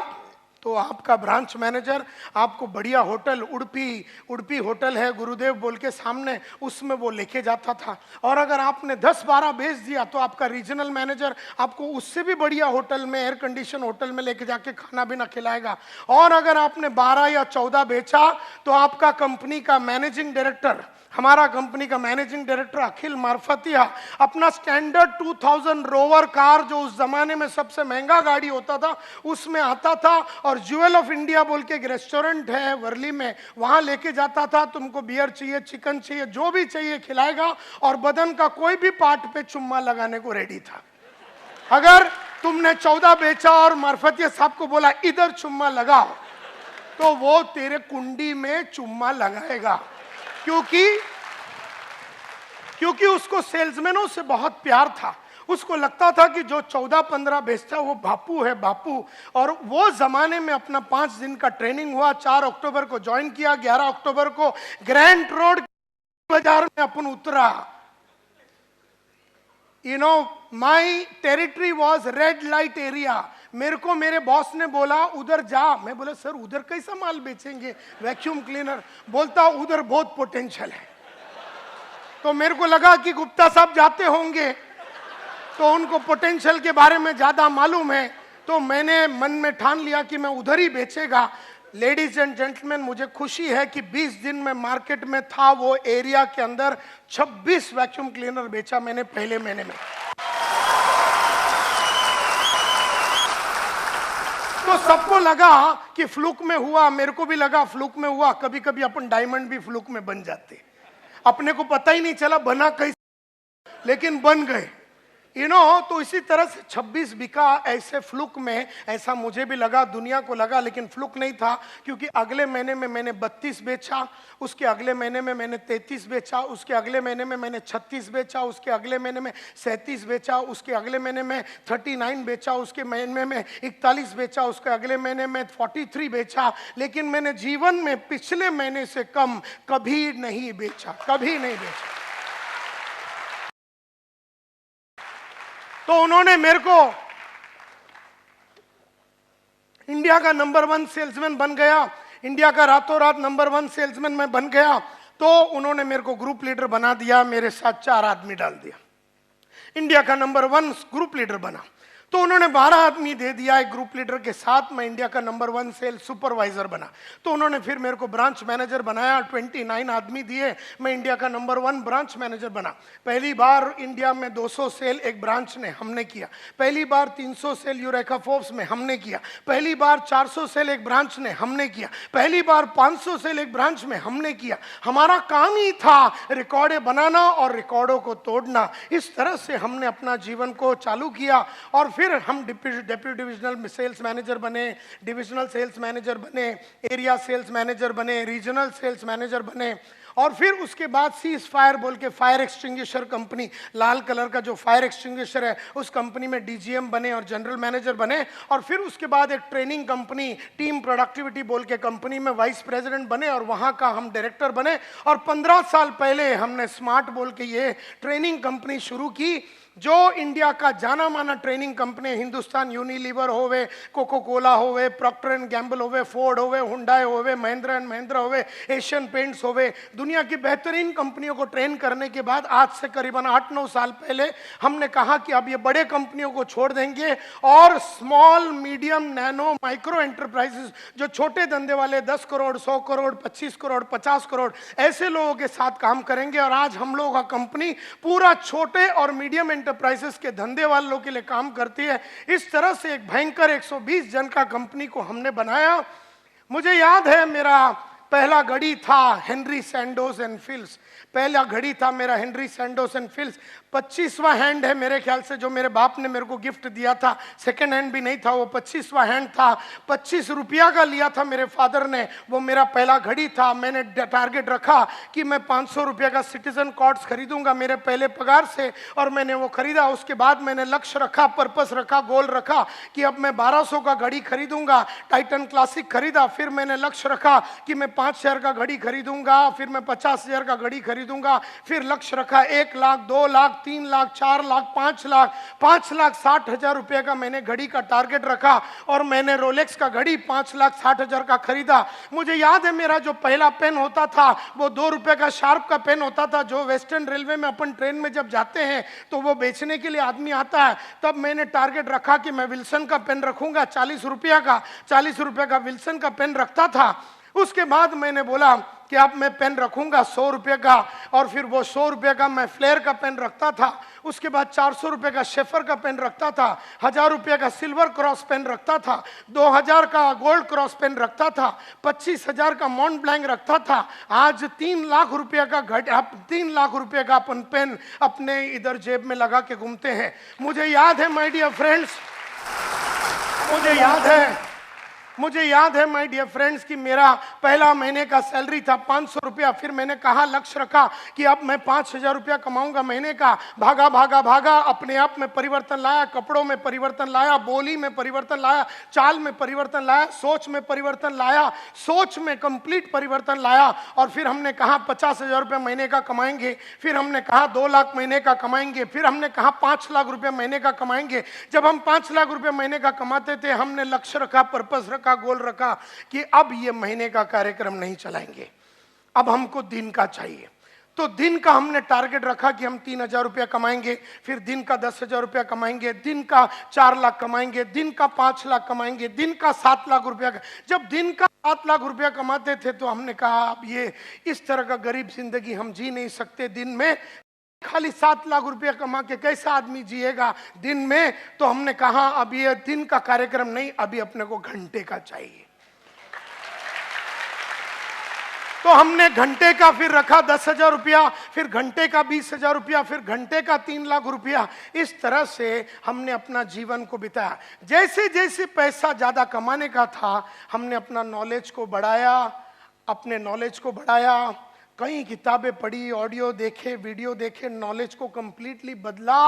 तो आपका ब्रांच मैनेजर आपको बढ़िया होटल, उड़पी होटल है गुरुदेव बोल के सामने, उसमें वो लेके जाता था। और अगर आपने 10, 12 बेच दिया तो आपका रीजनल मैनेजर आपको उससे भी बढ़िया होटल में, एयर कंडीशन होटल में लेके जाके खाना भी ना खिलाएगा। और अगर आपने 12 या 14 बेचा तो आपका कंपनी का मैनेजिंग डायरेक्टर, हमारा कंपनी का मैनेजिंग डायरेक्टर अखिल मार्फतिया, अपना स्टैंडर्ड 2000 रोवर कार, जो उस जमाने में सबसे महंगा गाड़ी होता था, उसमें आता था और ज्वेल ऑफ इंडिया बोल के एक रेस्टोरेंट है वर्ली में, वहां लेके जाता था। तुमको बियर चाहिए, चिकन चाहिए, जो भी चाहिए खिलाएगा, और बदन का कोई भी पार्ट पे चुम्मा लगाने को रेडी था। अगर तुमने 14 बेचा और मार्फतिया साहब को बोला इधर चुम्मा लगाओ, तो वो तेरे कुंडी में चुम्मा लगाएगा, क्योंकि उसको सेल्समैनों से बहुत प्यार था। उसको लगता था कि जो 14-15 बेचता वो बापू है, बापू। और वो जमाने में अपना 5 दिन का ट्रेनिंग हुआ, 4 अक्टूबर को ज्वाइन किया, 11 अक्टूबर को ग्रैंड रोड बाजार में अपन उतरा। You know, my territory was red light area. मेरे को मेरे बॉस ने बोला उधर जा। मैं बोला सर उधर कैसा माल बेचेंगे, वैक्यूम क्लीनर? बोलता उधर बहुत पोटेंशियल है। तो मेरे को लगा कि गुप्ता साहब जाते होंगे तो उनको पोटेंशियल के बारे में ज्यादा मालूम है, तो मैंने मन में ठान लिया कि मैं उधर ही बेचेगा। लेडीज एंड जेंटलमैन, मुझे खुशी है कि 20 दिन में मार्केट में था वो एरिया के अंदर 26 वैक्यूम क्लीनर बेचा मैंने पहले महीने में। तो सबको लगा कि फ्लूक में हुआ, मेरे को भी लगा फ्लूक में हुआ। कभी कभी अपन डायमंड भी फ्लूक में बन जाते, अपने को पता ही नहीं चला बना कैसे, लेकिन बन गए, तो इसी तरह से 26 बिका ऐसे फ्लूक में। ऐसा मुझे भी लगा, दुनिया को लगा, लेकिन फ्लूक नहीं था, क्योंकि अगले महीने में मैंने 32 बेचा, उसके अगले महीने में मैंने 33 बेचा, उसके अगले महीने में मैंने 36 बेचा, उसके अगले महीने में 37 बेचा, उसके अगले महीने में 39 बेचा, उसके महीने में 41 बेचा, उसके अगले महीने में 43 बेचा। लेकिन मैंने जीवन में पिछले महीने से कम कभी नहीं बेचा, कभी नहीं बेचा। तो उन्होंने मेरे को इंडिया का नंबर 1 सेल्समैन बन गया, इंडिया का रातों रात नंबर 1 सेल्समैन मैं बन गया। तो उन्होंने मेरे को ग्रुप लीडर बना दिया, मेरे साथ 4 आदमी डाल दिया, इंडिया का नंबर 1 ग्रुप लीडर बना। तो उन्होंने 12 आदमी दे दिया एक ग्रुप लीडर के साथ, मैं इंडिया का नंबर 1 सेल्स सुपरवाइजर बना। तो उन्होंने फिर मेरे को ब्रांच मैनेजर बनाया, 29 आदमी दिए, मैं इंडिया का नंबर 1 ब्रांच मैनेजर बना। पहली बार इंडिया में 200 सेल एक ब्रांच ने हमने किया, पहली बार 300 सेल यूरेका फोर्ब्स में हमने किया, पहली बार 400 सेल एक ब्रांच ने हमने किया, पहली बार 500 सेल एक ब्रांच में हमने किया। हमारा काम ही था रिकॉर्डें बनाना और रिकॉर्डों को तोड़ना। इस तरह से हमने अपना जीवन को चालू किया और फिर हम डेप्यूटी डिविजनल सेल्स मैनेजर बने, डिविजनल सेल्स मैनेजर बने, एरिया सेल्स मैनेजर बने, रीजनल सेल्स मैनेजर बने। और फिर उसके बाद सीज फायर बोल के फायर एक्सटिंग्विशर कंपनी, लाल कलर का जो फायर एक्सटिंग्विशर है, उस कंपनी में डीजीएम बने और जनरल मैनेजर बने। और फिर उसके बाद एक ट्रेनिंग कंपनी टीम प्रोडक्टिविटी बोल के कंपनी में वाइस प्रेसिडेंट बने और वहां का हम डायरेक्टर बने। और 15 साल पहले हमने स्मार्ट बोल के ये ट्रेनिंग कंपनी शुरू की, जो इंडिया का जाना माना ट्रेनिंग कंपनी, हिंदुस्तान यूनिलीवर होवे, कोको कोला होवे, प्रॉक्टर एंड गैम्बल होवे, फोर्ड होवे, हुंडई होवे, महिंद्रा एंड महिंद्रा होवे, एशियन पेंट्स होवे, दुनिया की बेहतरीन कंपनियों को ट्रेन करने के बाद आज से करीबन 8-9 साल पहले हमने कहा कि अब ये बड़े कंपनियों को छोड़ देंगे और small medium nano micro enterprises, जो छोटे धंधे वाले 10 करोड़ 100 करोड़ 25 करोड़ 50 करोड़ ऐसे लोगों के साथ काम करेंगे। और आज हम लोगों का कंपनी पूरा छोटे और मीडियम एंटरप्राइजेस के धंधे वालों के लिए काम करती है। इस तरह से एक भयंकर 120 जन का कंपनी को हमने बनाया। मुझे याद है मेरा पहला घड़ी था हेनरी सैंडोज एंड फिल्स, पहला घड़ी था मेरा हेनरी सैंडोज एंड फिल्स, 25वां हैंड है मेरे ख्याल से, जो मेरे बाप ने मेरे को गिफ्ट दिया था, सेकंड हैंड भी नहीं था वो, 25वां हैंड था, 25 रुपया का लिया था मेरे फादर ने, वो मेरा पहला घड़ी था। मैंने टारगेट रखा कि मैं 500 रुपया का सिटीजन कॉर्ड्स खरीदूंगा मेरे पहले पगार से, और मैंने वो खरीदा। उसके बाद मैंने लक्ष्य रखा, पर्पस रखा, गोल रखा कि अब मैं 1200 का घड़ी खरीदूंगा, टाइटन क्लासिक खरीदा। फिर मैंने लक्ष्य रखा कि मैं 5000 का घड़ी खरीदूंगा, फिर मैं 50,000 का घड़ी खरीदूंगा। फिर लक्ष्य रखा 1 लाख, 2 लाख, 3 लाख, 4 लाख, 5 लाख, 5,60,000 रुपए का मैंने घड़ी का टारगेट रखा और मैंने रोलेक्स का घड़ी 5,60,000 का खरीदा। मुझे याद है मेरा जो पहला पेन होता था वो 2 रुपए का शार्प का पेन होता था, जो वेस्टर्न रेलवे में अपन ट्रेन में जब जाते हैं तो वो बेचने के लिए आदमी आता है। तब मैंने टारगेट रखा कि मैं विल्सन का पेन रखूंगा 40 रुपया का, 40 रुपए का विल्सन का पेन रखता था। उसके बाद मैंने बोला कि अब मैं पेन रखूंगा 100 रुपये का, और फिर वो 100 रुपये का मैं फ्लेयर का पेन रखता था। उसके बाद 400 रुपये का शेफर का पेन रखता था, 1000 रुपये का सिल्वर क्रॉस पेन रखता था, 2000 का गोल्ड क्रॉस पेन रखता था, 25,000 का मॉन्ट ब्लैंक रखता था। आज 3 लाख रुपये का 3 लाख रुपये का अपन पेन अपने इधर जेब में लगा के घूमते हैं। मुझे याद है माय डियर फ्रेंड्स, मुझे याद है माय डियर फ्रेंड्स कि मेरा पहला महीने का सैलरी था 500 रुपया। फिर मैंने कहा, लक्ष्य रखा कि अब मैं 5,000 रुपया कमाऊंगा महीने का। भागा भागा भागा, अपने आप में परिवर्तन लाया, कपड़ों में परिवर्तन लाया, बोली में परिवर्तन लाया, चाल में परिवर्तन लाया, सोच में परिवर्तन लाया, सोच में कंप्लीट परिवर्तन लाया। और फिर हमने कहा 50,000 रुपये महीने का कमाएंगे, फिर हमने कहा 2 लाख महीने का कमाएंगे, फिर हमने कहा 5 लाख रुपये महीने का कमाएंगे। जब हम 5 लाख रुपये महीने का कमाते थे, हमने लक्ष्य रखा, पर्पस रखा, गोल रखा कि अब ये महीने का कार्यक्रम नहीं चलाएंगे, अब हमको दिन का चाहिए। तो दिन का हमने टारगेट रखा कि हम 3,000 रुपया कमाएंगे, फिर दिन का 10,000 रुपया कमाएंगे, दिन का 4 लाख कमाएंगे, दिन का 5 लाख कमाएंगे, दिन का 7 लाख रुपया। जब दिन का 7 लाख रुपया कमाते थे तो हमने कहा अब ये इस तरह का गरीब जिंदगी हम जी नहीं सकते दिन में, खाली 7 लाख रुपया कमा के कैसा आदमी जिएगा दिन में। तो हमने कहा अब ये दिन का कार्यक्रम नहीं, अभी अपने को घंटे का चाहिए। तो हमने घंटे का फिर रखा 10,000 रुपया, फिर घंटे का 20,000 रुपया, फिर घंटे का 3 लाख रुपया। इस तरह से हमने अपना जीवन को बिताया। जैसे जैसे पैसा ज्यादा कमाने का था हमने अपना नॉलेज को बढ़ाया, अपने नॉलेज को बढ़ाया, कई किताबें पढ़ी, ऑडियो देखे, वीडियो देखे, नॉलेज को कंप्लीटली बदला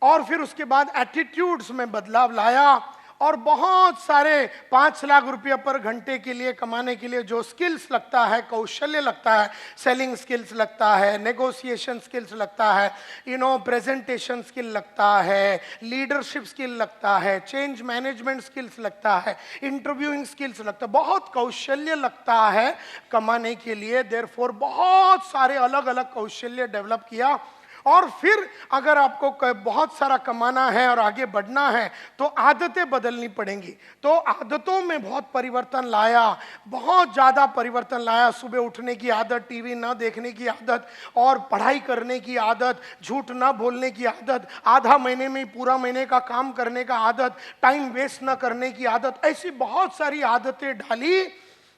और फिर उसके बाद एटीट्यूड्स में बदलाव लाया और बहुत सारे 5 लाख रुपया पर घंटे के लिए कमाने के लिए जो स्किल्स लगता है, कौशल्य लगता है, सेलिंग स्किल्स लगता है, नेगोशिएशन स्किल्स लगता है, प्रेजेंटेशन स्किल लगता है, लीडरशिप स्किल लगता है, चेंज मैनेजमेंट स्किल्स लगता है, इंटरव्यूइंग स्किल्स लगता है, बहुत कौशल्य लगता है कमाने के लिए। देयरफॉर बहुत सारे अलग अलग कौशल्य डेवलप किया। और फिर अगर आपको बहुत सारा कमाना है और आगे बढ़ना है तो आदतें बदलनी पड़ेंगी। तो आदतों में बहुत परिवर्तन लाया, बहुत ज़्यादा परिवर्तन लाया। सुबह उठने की आदत, टीवी ना देखने की आदत और पढ़ाई करने की आदत, झूठ ना बोलने की आदत, आधा महीने में पूरा महीने का काम करने का आदत, टाइम वेस्ट ना करने की आदत, ऐसी बहुत सारी आदतें डाली।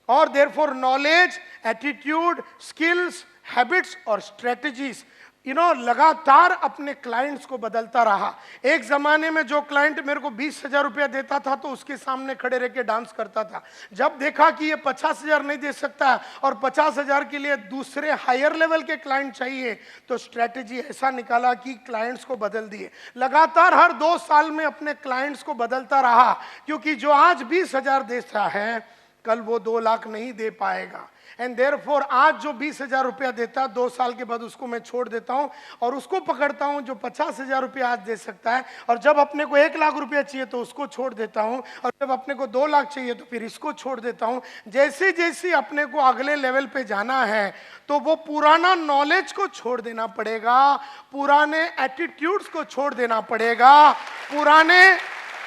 और therefore knowledge, attitude, skills, habits और स्ट्रेटजीज लगातार अपने क्लाइंट्स को बदलता रहा। एक जमाने में जो क्लाइंट मेरे को 20,000 रुपया देता था तो उसके सामने खड़े रह के डांस करता था। जब देखा कि ये 50,000 नहीं दे सकता और 50,000 के लिए दूसरे हायर लेवल के क्लाइंट चाहिए तो स्ट्रेटेजी ऐसा निकाला कि क्लाइंट्स को बदल दिए। लगातार हर 2 साल में अपने क्लाइंट्स को बदलता रहा, क्योंकि जो आज 20,000 देता है कल वो 2 लाख नहीं दे पाएगा। एंड देयरफॉर आज जो 20,000 रुपया देता है 2 साल के बाद उसको मैं छोड़ देता हूं और उसको पकड़ता हूं जो 50,000 रुपया आज दे सकता है। और जब अपने को 1 लाख रुपया चाहिए तो उसको छोड़ देता हूं और जब अपने को 2 लाख चाहिए तो फिर इसको छोड़ देता हूं। जैसे जैसे अपने को अगले लेवल पे जाना है तो वो पुराना नॉलेज को छोड़ देना पड़ेगा, पुराने एटीट्यूड्स को छोड़ देना पड़ेगा, पुराने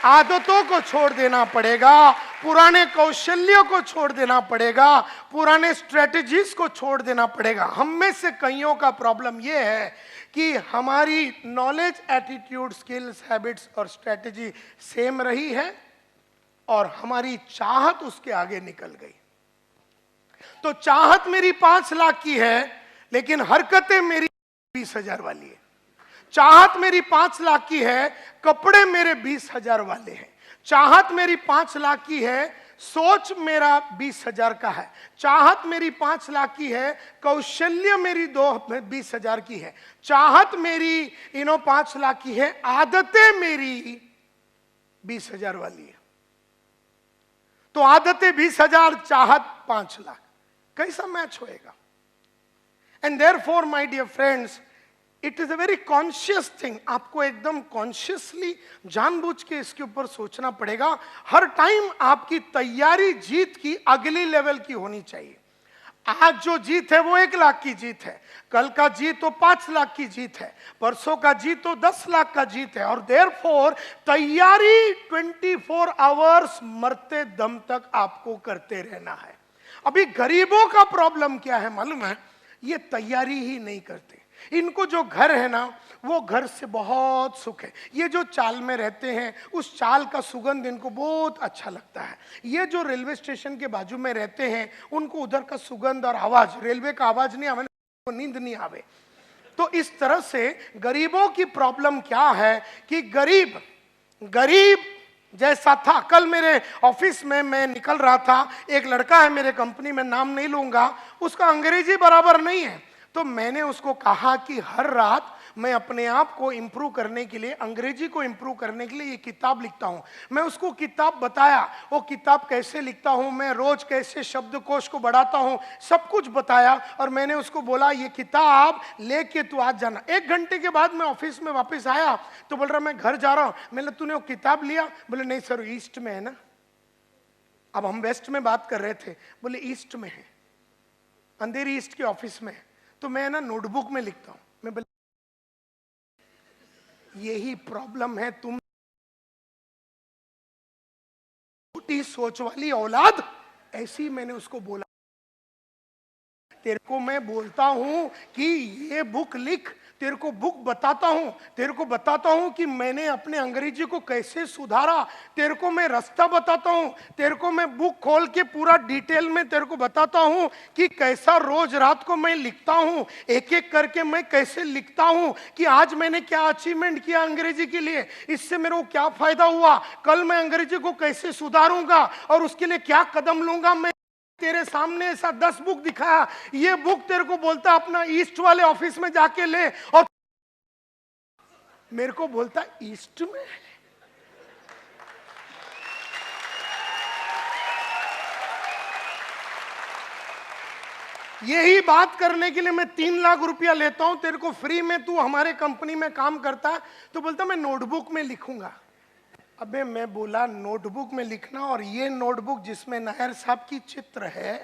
आदतों को छोड़ देना पड़ेगा, पुराने कौशल्यों को छोड़ देना पड़ेगा, पुराने स्ट्रेटजीज को छोड़ देना पड़ेगा। हम में से कईयों का प्रॉब्लम यह है कि हमारी नॉलेज, एटीट्यूड, स्किल्स, हैबिट्स और स्ट्रेटजी सेम रही है और हमारी चाहत उसके आगे निकल गई। तो चाहत मेरी 5 लाख की है लेकिन हरकतें मेरी 20,000 वाली है। चाहत मेरी 5 लाख की है, कपड़े मेरे 20,000 वाले हैं। चाहत मेरी 5 लाख की है, सोच मेरा 20,000 का है। चाहत मेरी 5 लाख की है, कौशल्य मेरी 20,000 की है। चाहत मेरी 5 लाख की है, आदतें मेरी 20,000 वाली है। तो आदतें 20,000, चाहत 5 लाख, कैसा मैच होएगा? And therefore my dear friends, it is a very conscious thing. आपको एकदम कॉन्शियसली जानबूझ के इसके ऊपर सोचना पड़ेगा। हर टाइम आपकी तैयारी जीत की अगली लेवल की होनी चाहिए। आज जो जीत है वो 1 लाख की जीत है, कल का जीत तो 5 लाख की जीत है, परसों का जीत तो 10 लाख का जीत है। और देयरफॉर तैयारी 24 आवर्स मरते दम तक आपको करते रहना है। अभी गरीबों का प्रॉब्लम क्या है मालूम है? ये तैयारी ही नहीं करते। इनको जो घर है ना वो घर से बहुत सुख है। ये जो चाल में रहते हैं उस चाल का सुगंध इनको बहुत अच्छा लगता है। ये जो रेलवे स्टेशन के बाजू में रहते हैं उनको उधर का सुगंध और आवाज, रेलवे का आवाज नहीं आवे, नींद नहीं आवे। तो इस तरह से गरीबों की प्रॉब्लम क्या है कि गरीब जैसा था। कल मेरे ऑफिस में मैं निकल रहा था, एक लड़का है मेरे कंपनी में, नाम नहीं लूंगा, उसका अंग्रेजी बराबर नहीं है। तो मैंने उसको कहा कि हर रात मैं अपने आप को इंप्रूव करने के लिए, अंग्रेजी को इंप्रूव करने के लिए ये किताब लिखता हूँ। मैं उसको किताब बताया, वो किताब कैसे लिखता हूँ, मैं रोज कैसे शब्दकोश को बढ़ाता हूँ, सब कुछ बताया। और मैंने उसको बोला ये किताब लेके तू आज जाना। 1 घंटे के बाद मैं ऑफिस में वापस आया तो बोल रहा मैं घर जा रहा हूँ। मैंने तूने वो किताब लिया? बोले नहीं सर, ईस्ट में है ना। अब हम वेस्ट में बात कर रहे थे, बोले ईस्ट में है, अंधेरी ईस्ट के ऑफिस में है। तो मैं ना नोटबुक में लिखता हूं। मैं बोले यही प्रॉब्लम है, तुम छोटी सोच वाली औलाद ऐसे ही मैंने उसको बोला, तेरे को मैं बोलता हूं कि ये बुक लिख, तेरे को बुक बताता हूं, तेरे को बताता हूं कि मैंने अपने अंग्रेजी को कैसे सुधारा, तेरे को मैं रास्ता बताता हूं, तेरे को मैं बुक खोल के पूरा डिटेल में तेरे को बताता हूं कि कैसा रोज रात को मैं लिखता हूं, एक एक करके मैं कैसे लिखता हूं कि आज मैंने क्या अचीवमेंट किया अंग्रेजी के लिए, इससे मेरे को क्या फायदा हुआ, कल मैं अंग्रेजी को कैसे सुधारूंगा और उसके लिए क्या कदम लूंगा। मैं तेरे सामने ऐसा 10 बुक दिखाया, ये बुक तेरे को बोलता अपना ईस्ट वाले ऑफिस में जाके ले, और मेरे को बोलता ईस्ट में। यही बात करने के लिए मैं 3 लाख रुपया लेता हूं तेरे को फ्री में, तू हमारे कंपनी में काम करता है, तो बोलता मैं नोटबुक में लिखूंगा। अबे मैं बोला नोटबुक में लिखना, और ये नोटबुक जिसमें नायर साहब की चित्र है,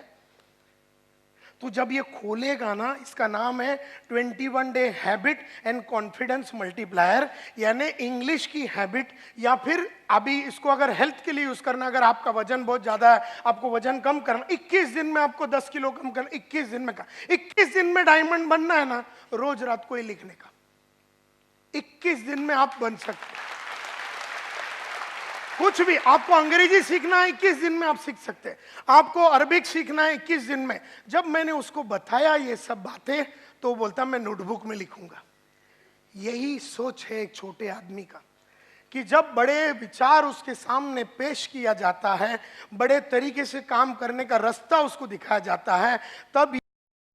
तो जब ये खोलेगा ना, इसका नाम है 21 day habit and confidence multiplier, यानी इंग्लिश की हैबिट, या फिर अभी इसको अगर हेल्थ के लिए यूज करना, अगर आपका वजन बहुत ज्यादा है, आपको वजन कम करना, 21 दिन में आपको 10 किलो कम करना, 21 दिन में 21 दिन में डायमंड बनना है ना, रोज रात को ये लिखने का, 21 दिन में आप बन सकते हैं। कुछ भी आपको अंग्रेजी सीखना है 21 दिन में आप सीख सकते हैं, आपको अरबिक सीखना है 21 दिन में। जब मैंने उसको बताया ये सब बातें, तो बोलता मैं नोटबुक में लिखूंगा। यही सोच है एक छोटे आदमी का, कि जब बड़े विचार उसके सामने पेश किया जाता है, बड़े तरीके से काम करने का रास्ता उसको दिखाया जाता है, तब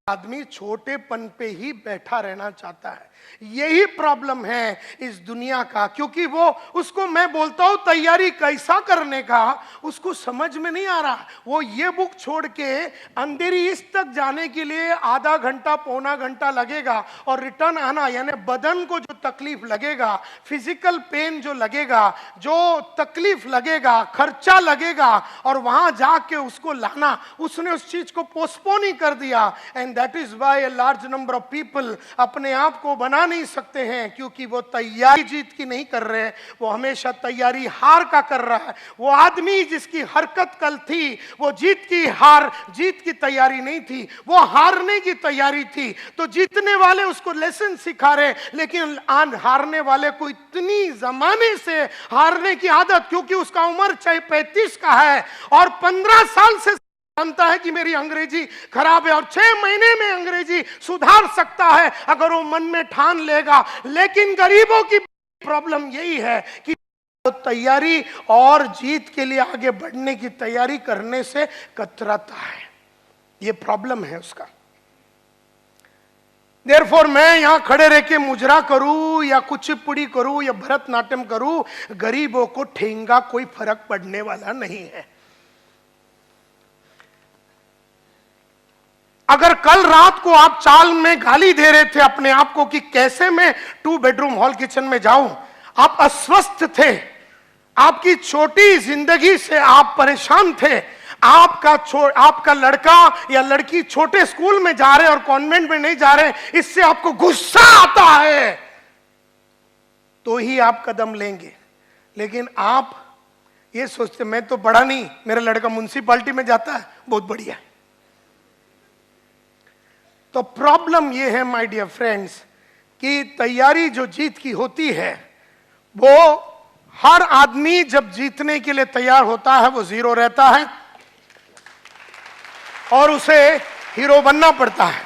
आदमी छोटेपन पे ही बैठा रहना चाहता है। यही प्रॉब्लम है इस दुनिया का, क्योंकि वो उसको मैं बोलता हूं तैयारी कैसा करने का, उसको समझ में नहीं आ रहा। वो ये बुक छोड़ के अंधेरी ईस्ट तक जाने के लिए आधा घंटा पौना घंटा लगेगा, और रिटर्न आना, यानी बदन को जो तकलीफ लगेगा, फिजिकल पेन जो लगेगा, जो तकलीफ लगेगा, खर्चा लगेगा, और वहां जाके उसको लाना, उसने उस चीज को पोस्टपोन ही कर दिया। And that is why a large number of people अपने आप को बना नहीं सकते हैं, क्योंकि वो तैयारी जीत की नहीं कर रहे, वो हमेशा तैयारी हार का कर रहा है। वो आदमी जिसकी हरकत कल थी, वो जीत की तैयारी नहीं थी, वो हारने की तैयारी थी। तो जीतने वाले उसको लेसन सिखा रहे, लेकिन हारने वाले को इतनी जमाने से हारने की आदत, क्योंकि उसका उम्र चाहे 35 का है और 15 साल से जानता है कि मेरी अंग्रेजी खराब है, और 6 महीने में अंग्रेजी सुधार सकता है अगर वो मन में ठान लेगा। लेकिन गरीबों की प्रॉब्लम यही है कि तैयारी और जीत के लिए आगे बढ़ने की तैयारी करने से कतराता है। ये प्रॉब्लम है उसका। देयरफॉर मैं यहां खड़े रह के मुजरा करूं या कुचिपुड़ी करूं या भरतनाट्यम करूं, गरीबों को ठेंगा कोई फर्क पड़ने वाला नहीं है। अगर कल रात को आप चाल में गाली दे रहे थे अपने आप को कि कैसे मैं 2 बेडरूम हॉल किचन में जाऊं, आप अस्वस्थ थे, आपकी छोटी जिंदगी से आप परेशान थे, आपका लड़का या लड़की छोटे स्कूल में जा रहे और कॉन्वेंट में नहीं जा रहे, इससे आपको गुस्सा आता है, तो ही आप कदम लेंगे। लेकिन आप ये सोचते मैं तो पढ़ा नहीं, मेरा लड़का म्युनिसिपैलिटी में जाता है, बहुत बढ़िया। तो प्रॉब्लम ये है माय डियर फ्रेंड्स कि तैयारी जो जीत की होती है, वो हर आदमी जब जीतने के लिए तैयार होता है वो जीरो रहता है और उसे हीरो बनना पड़ता है।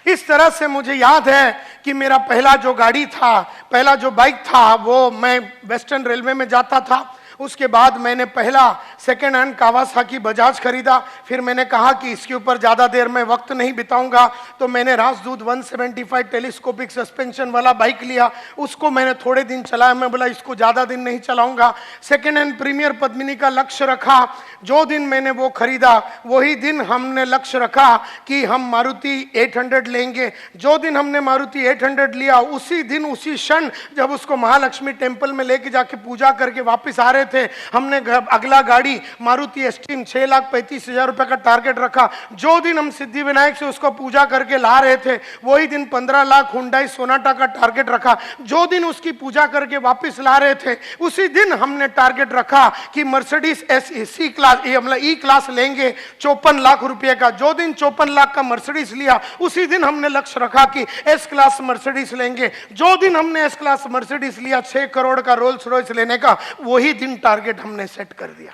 इस तरह से मुझे याद है कि मेरा पहला जो गाड़ी था, पहला जो बाइक था, वो मैं वेस्टर्न रेलवे में जाता था। उसके बाद मैंने पहला सेकेंड हैंड कावासाकी बजाज खरीदा। फिर मैंने कहा कि इसके ऊपर ज़्यादा देर में वक्त नहीं बिताऊंगा, तो मैंने राजदूत 175 टेलीस्कोपिक सस्पेंशन वाला बाइक लिया। उसको मैंने थोड़े दिन चलाया, मैं बोला इसको ज़्यादा दिन नहीं चलाऊंगा। सेकेंड हैंड प्रीमियर पद्मिनी का लक्ष्य रखा। जो दिन मैंने वो खरीदा वही दिन हमने लक्ष्य रखा कि हम मारुति 800 लेंगे। जो दिन हमने मारुति 800 लिया, उसी दिन उसी क्षण जब उसको महालक्ष्मी टेम्पल में लेके जाके पूजा करके वापस आ रहे थे। हमने अगला गाड़ी मारुति एस्ट्रीम 6,35,000 रुपए का टारगेट रखा। जो दिन हम सिद्धि विनायक से उसको पूजा करके ला रहे थे वही दिन 15 लाख हुंडई सोनाटा का टारगेट रखा। जो दिन उसकी पूजा करके वापस ला रहे थे उसी दिन हमने टारगेट रखा कि Mercedes C class E class लेंगे 54 लाख रुपए का। जो दिन 54 लाख का मर्सिडीज लिया उसी दिन हमने लक्ष्य रखा कि एस क्लास मर्सिडीज लेंगे। जो दिन हमने एस क्लास मर्सिडीज लिया 6 करोड़ का रोल्स रॉयस लेने का, वही दिन टारगेट हमने सेट कर दिया।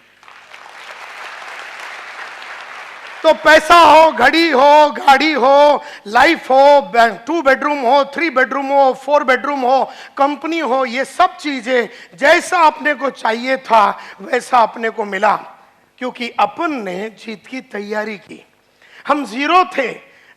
तो पैसा हो, घड़ी हो, गाड़ी हो, लाइफ हो, 2 बेडरूम हो, 3 बेडरूम हो, 4 बेडरूम हो, कंपनी हो, ये सब चीजें जैसा अपने को चाहिए था वैसा अपने को मिला, क्योंकि अपन ने जीत की तैयारी की। हम जीरो थे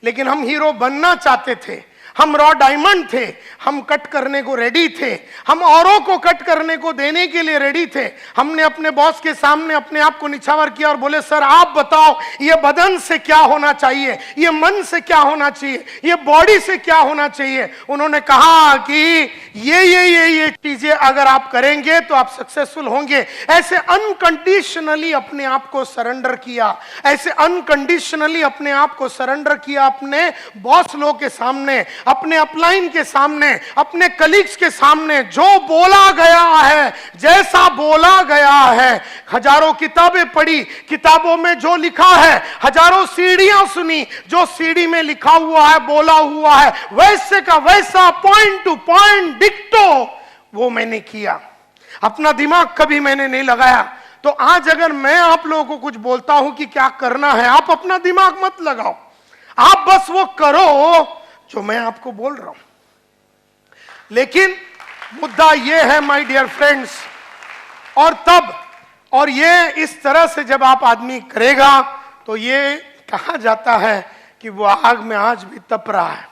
लेकिन हम हीरो बनना चाहते थे। हम रॉ डायमंड थे, हम कट करने को रेडी थे, हम औरों को कट करने को देने के लिए रेडी थे। हमने अपने बॉस के सामने अपने आप को निछावर किया और बोले सर आप बताओ ये बदन से क्या होना चाहिए, ये मन से क्या होना चाहिए, ये बॉडी से क्या होना चाहिए। उन्होंने कहा कि ये चीजें अगर आप करेंगे तो आप सक्सेसफुल होंगे। ऐसे अनकंडीशनली अपने आप को सरेंडर किया, ऐसे अनकंडीशनली अपने आप को सरेंडर किया अपने बॉस लोग के सामने, अपने अपलाइन के सामने, अपने कलीग्स के सामने। जो बोला गया है, जैसा बोला गया है, हजारों किताबें पढ़ी, किताबों में जो लिखा है, हजारों सीढ़ियां सुनी, जो सीढ़ी में लिखा हुआ है, बोला हुआ है, वैसे का वैसा पॉइंट टू पॉइंट डिक्टो वो मैंने किया। अपना दिमाग कभी मैंने नहीं लगाया। तो आज अगर मैं आप लोगों को कुछ बोलता हूं कि क्या करना है, आप अपना दिमाग मत लगाओ, आप बस वो करो जो मैं आपको बोल रहा हूं। लेकिन मुद्दा यह है माय डियर फ्रेंड्स, और ये इस तरह से जब आप आदमी करेगा तो ये कहा जाता है कि वो आग में आज भी तप रहा है।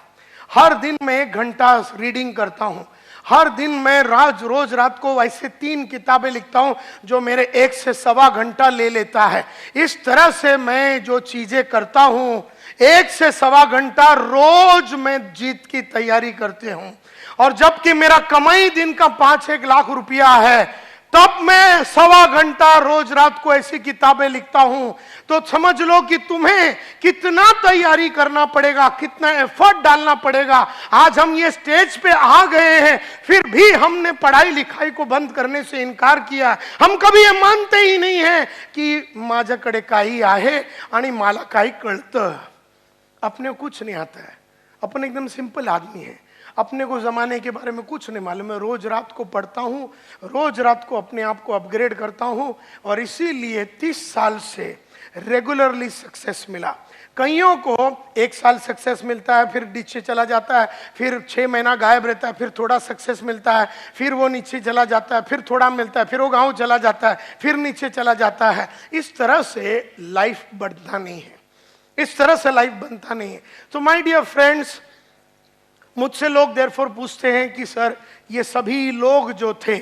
हर दिन मैं 1 घंटा रीडिंग करता हूं, हर दिन मैं रोज रात को ऐसे 3 किताबें लिखता हूं जो मेरे 1 से सवा घंटा ले लेता है। इस तरह से मैं जो चीजें करता हूं 1 से सवा घंटा रोज मैं जीत की तैयारी करते हूं। और जबकि मेरा कमाई दिन का 5-1 लाख रुपया है, तब मैं सवा घंटा रोज रात को ऐसी किताबें लिखता हूं। तो समझ लो कि तुम्हें कितना तैयारी करना पड़ेगा, कितना एफर्ट डालना पड़ेगा। आज हम ये स्टेज पे आ गए हैं, फिर भी हमने पढ़ाई लिखाई को बंद करने से इनकार किया। हम कभी ये मानते ही नहीं है कि माझ्याकडे काही आहे आणि मला काही कळतं। अपने को कुछ नहीं आता है, अपन एकदम सिंपल आदमी है, अपने को जमाने के बारे में कुछ नहीं मालूम। मैं रोज रात को पढ़ता हूँ, रोज रात को अपने आप को अपग्रेड करता हूँ, और इसीलिए 30 साल से रेगुलरली सक्सेस मिला। कईयों को 1 साल सक्सेस मिलता है, फिर नीचे चला जाता है, फिर 6 महीना गायब रहता है, फिर थोड़ा सक्सेस मिलता है, फिर वो नीचे चला जाता है, फिर थोड़ा मिलता है, फिर वो गाँव चला जाता है, फिर नीचे चला जाता है। इस तरह से लाइफ बढ़ता नहीं है, इस तरह से लाइफ बनता नहीं है। तो माय डियर फ्रेंड्स, मुझसे लोग देयरफॉर पूछते हैं कि सर ये सभी लोग जो थे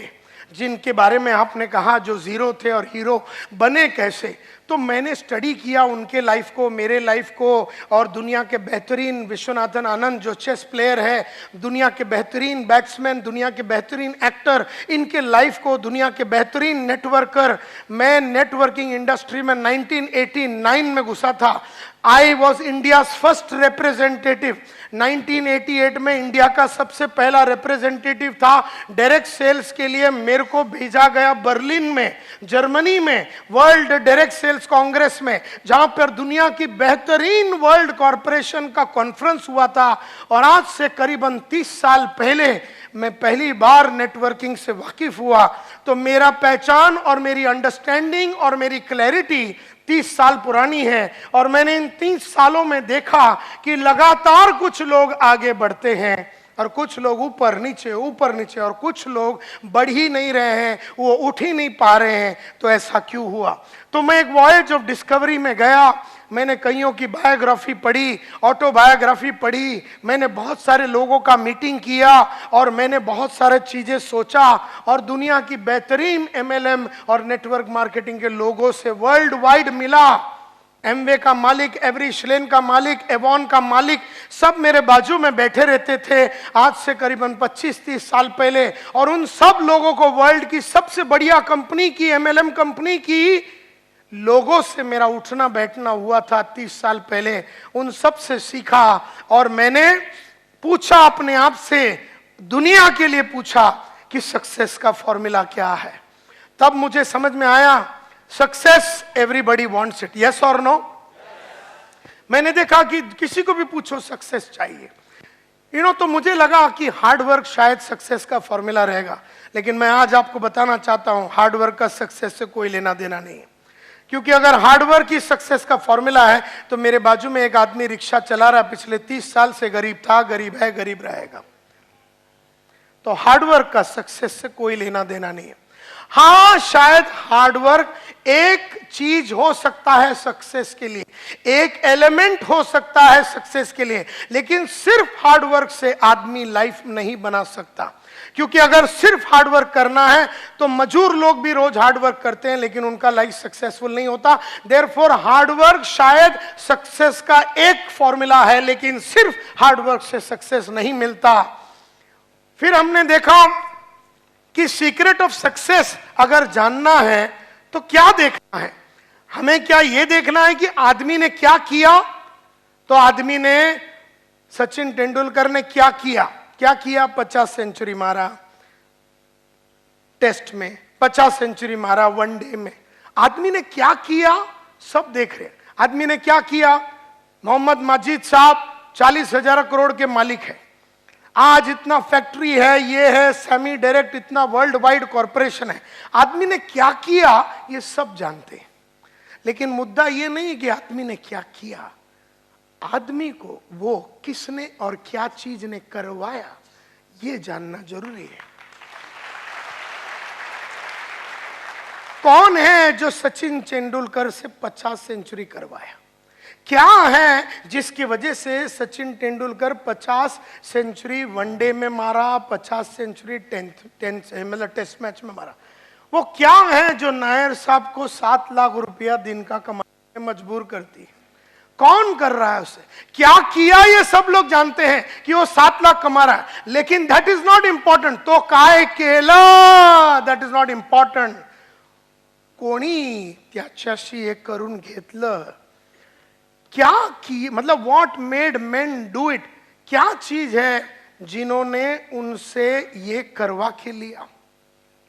जिनके बारे में आपने कहा जो जीरो थे और हीरो बने कैसे, तो मैंने स्टडी किया उनके लाइफ को, मेरे लाइफ को, और दुनिया के बेहतरीन विश्वनाथन आनंद जो चेस प्लेयर है, दुनिया के बेहतरीन बैट्समैन, दुनिया के बेहतरीन एक्टर, इनके लाइफ को, दुनिया के बेहतरीन नेटवर्कर। मैं नेटवर्किंग इंडस्ट्री में 1989 में घुसा था। I was India first representative. 1988 में इंडिया का सबसे पहला रिप्रेजेंटेटिव था। डायरेक्ट सेल्स के लिए मेरे को भेजा गया बर्लिन में, जर्मनी में, वर्ल्ड डायरेक्ट सेल्स कांग्रेस में, जहां पर दुनिया की बेहतरीन वर्ल्ड कॉरपोरेशन का कॉन्फ्रेंस हुआ था। और आज से करीबन 30 साल पहले मैं पहली बार नेटवर्किंग से वाकिफ हुआ। तो मेरा पहचान और मेरी अंडरस्टैंडिंग और मेरी क्लैरिटी 30 साल पुरानी है। और मैंने इन 30 सालों में देखा कि लगातार कुछ लोग आगे बढ़ते हैं और कुछ लोग ऊपर नीचे, और कुछ लोग बढ़ ही नहीं रहे हैं, वो उठ ही नहीं पा रहे हैं। तो ऐसा क्यों हुआ? तो मैं एक वॉयज ऑफ डिस्कवरी में गया। मैंने कईयों की बायोग्राफी पढ़ी, ऑटोबायोग्राफी पढ़ी, मैंने बहुत सारे लोगों का मीटिंग किया, और मैंने बहुत सारे चीजें सोचा, और दुनिया की बेहतरीन MLM और नेटवर्क मार्केटिंग के लोगों से वर्ल्ड वाइड मिला। एमवे का मालिक, एवरीश्लेन का मालिक, एवॉन का मालिक, सब मेरे बाजू में बैठे रहते थे आज से करीबन 25-30 साल पहले। और उन सब लोगों को वर्ल्ड की सबसे बढ़िया कंपनी की, एमएलएम कंपनी की लोगों से मेरा उठना बैठना हुआ था 30 साल पहले। उन सब से सीखा और मैंने पूछा अपने आप से, दुनिया के लिए पूछा कि सक्सेस का फॉर्मूला क्या है। तब मुझे समझ में आया, success everybody wants it, yes और नो। मैंने देखा कि किसी को भी पूछो सक्सेस चाहिए, तो मुझे लगा कि हार्ड वर्क शायद सक्सेस का फॉर्मूला रहेगा। लेकिन मैं आज आपको बताना चाहता हूं, हार्ड वर्क का सक्सेस से कोई लेना देना नहीं है। क्योंकि अगर हार्ड वर्क ही सक्सेस का फॉर्मूला है तो मेरे बाजू में एक आदमी रिक्शा चला रहा, पिछले 30 साल से गरीब था, गरीब है, गरीब रहेगा। तो हार्ड वर्क का सक्सेस से कोई लेना देना नहीं है। हाँ, शायद हार्ड वर्क एक चीज हो सकता है सक्सेस के लिए, एक एलिमेंट हो सकता है सक्सेस के लिए, लेकिन सिर्फ हार्ड वर्क से आदमी लाइफ नहीं बना सकता। क्योंकि अगर सिर्फ हार्ड वर्क करना है तो मजदूर लोग भी रोज हार्ड वर्क करते हैं लेकिन उनका लाइफ सक्सेसफुल नहीं होता। देयरफॉर हार्ड वर्क शायद सक्सेस का एक फॉर्मूला है, लेकिन सिर्फ हार्ड वर्क से सक्सेस नहीं मिलता। फिर हमने देखा कि सीक्रेट ऑफ सक्सेस अगर जानना है तो क्या देखना है, हमें क्या यह देखना है कि आदमी ने क्या किया। तो आदमी ने, सचिन तेंदुलकर ने क्या किया, 50 सेंचुरी मारा टेस्ट में, 50 सेंचुरी मारा वनडे में। आदमी ने क्या किया सब देख रहे हैं। आदमी ने क्या किया, मोहम्मद माजिद साहब 40,000 करोड़ के मालिक है, आज इतना फैक्ट्री है, ये है, सेमी डायरेक्ट इतना वर्ल्ड वाइड कॉरपोरेशन है। आदमी ने क्या किया ये सब जानते हैं, लेकिन मुद्दा ये नहीं कि आदमी ने क्या किया, आदमी को वो किसने और क्या चीज ने करवाया ये जानना जरूरी है। कौन है जो सचिन तेंदुलकर से 50 सेंचुरी करवाया, क्या है जिसकी वजह से सचिन तेंदुलकर 50 सेंचुरी वनडे में मारा, 50 सेंचुरी मतलब टेस्ट मैच में मारा। वो क्या है जो नायर साहब को 7 लाख रुपया दिन का कमाने में मजबूर करती है। कौन कर रहा है उसे, क्या किया ये सब लोग जानते हैं कि वो 7 लाख कमा रहा है, लेकिन दैट इज नॉट इंपॉर्टंट। तो काय केला, दैट इज नॉट इंपॉर्टंट। कोणी त्याच्याशी हे करून घेतलं, क्या की, मतलब what made main do it, क्या चीज है जिन्होंने उनसे ये करवा के लिया,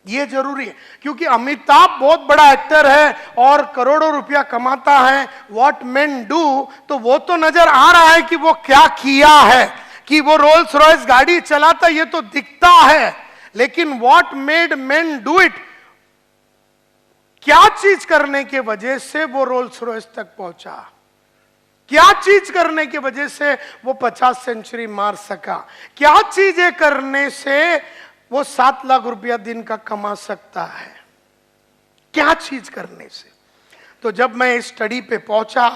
ये जरूरी है। क्योंकि अमिताभ बहुत बड़ा एक्टर है और करोड़ों रुपया कमाता है, व्हाट मेन डू, तो वो तो नजर आ रहा है कि वो क्या किया है, कि वो रोल्स रॉयस गाड़ी चलाता, ये तो दिखता है। लेकिन what made main do it, क्या चीज करने के वजह से वो रोल्स रॉयस तक पहुंचा, क्या चीज करने की वजह से वो 50 सेंचुरी मार सका, क्या चीजें करने से वो 7 लाख रुपया दिन का कमा सकता है, क्या चीज करने से। तो जब मैं इस स्टडी पे पहुंचा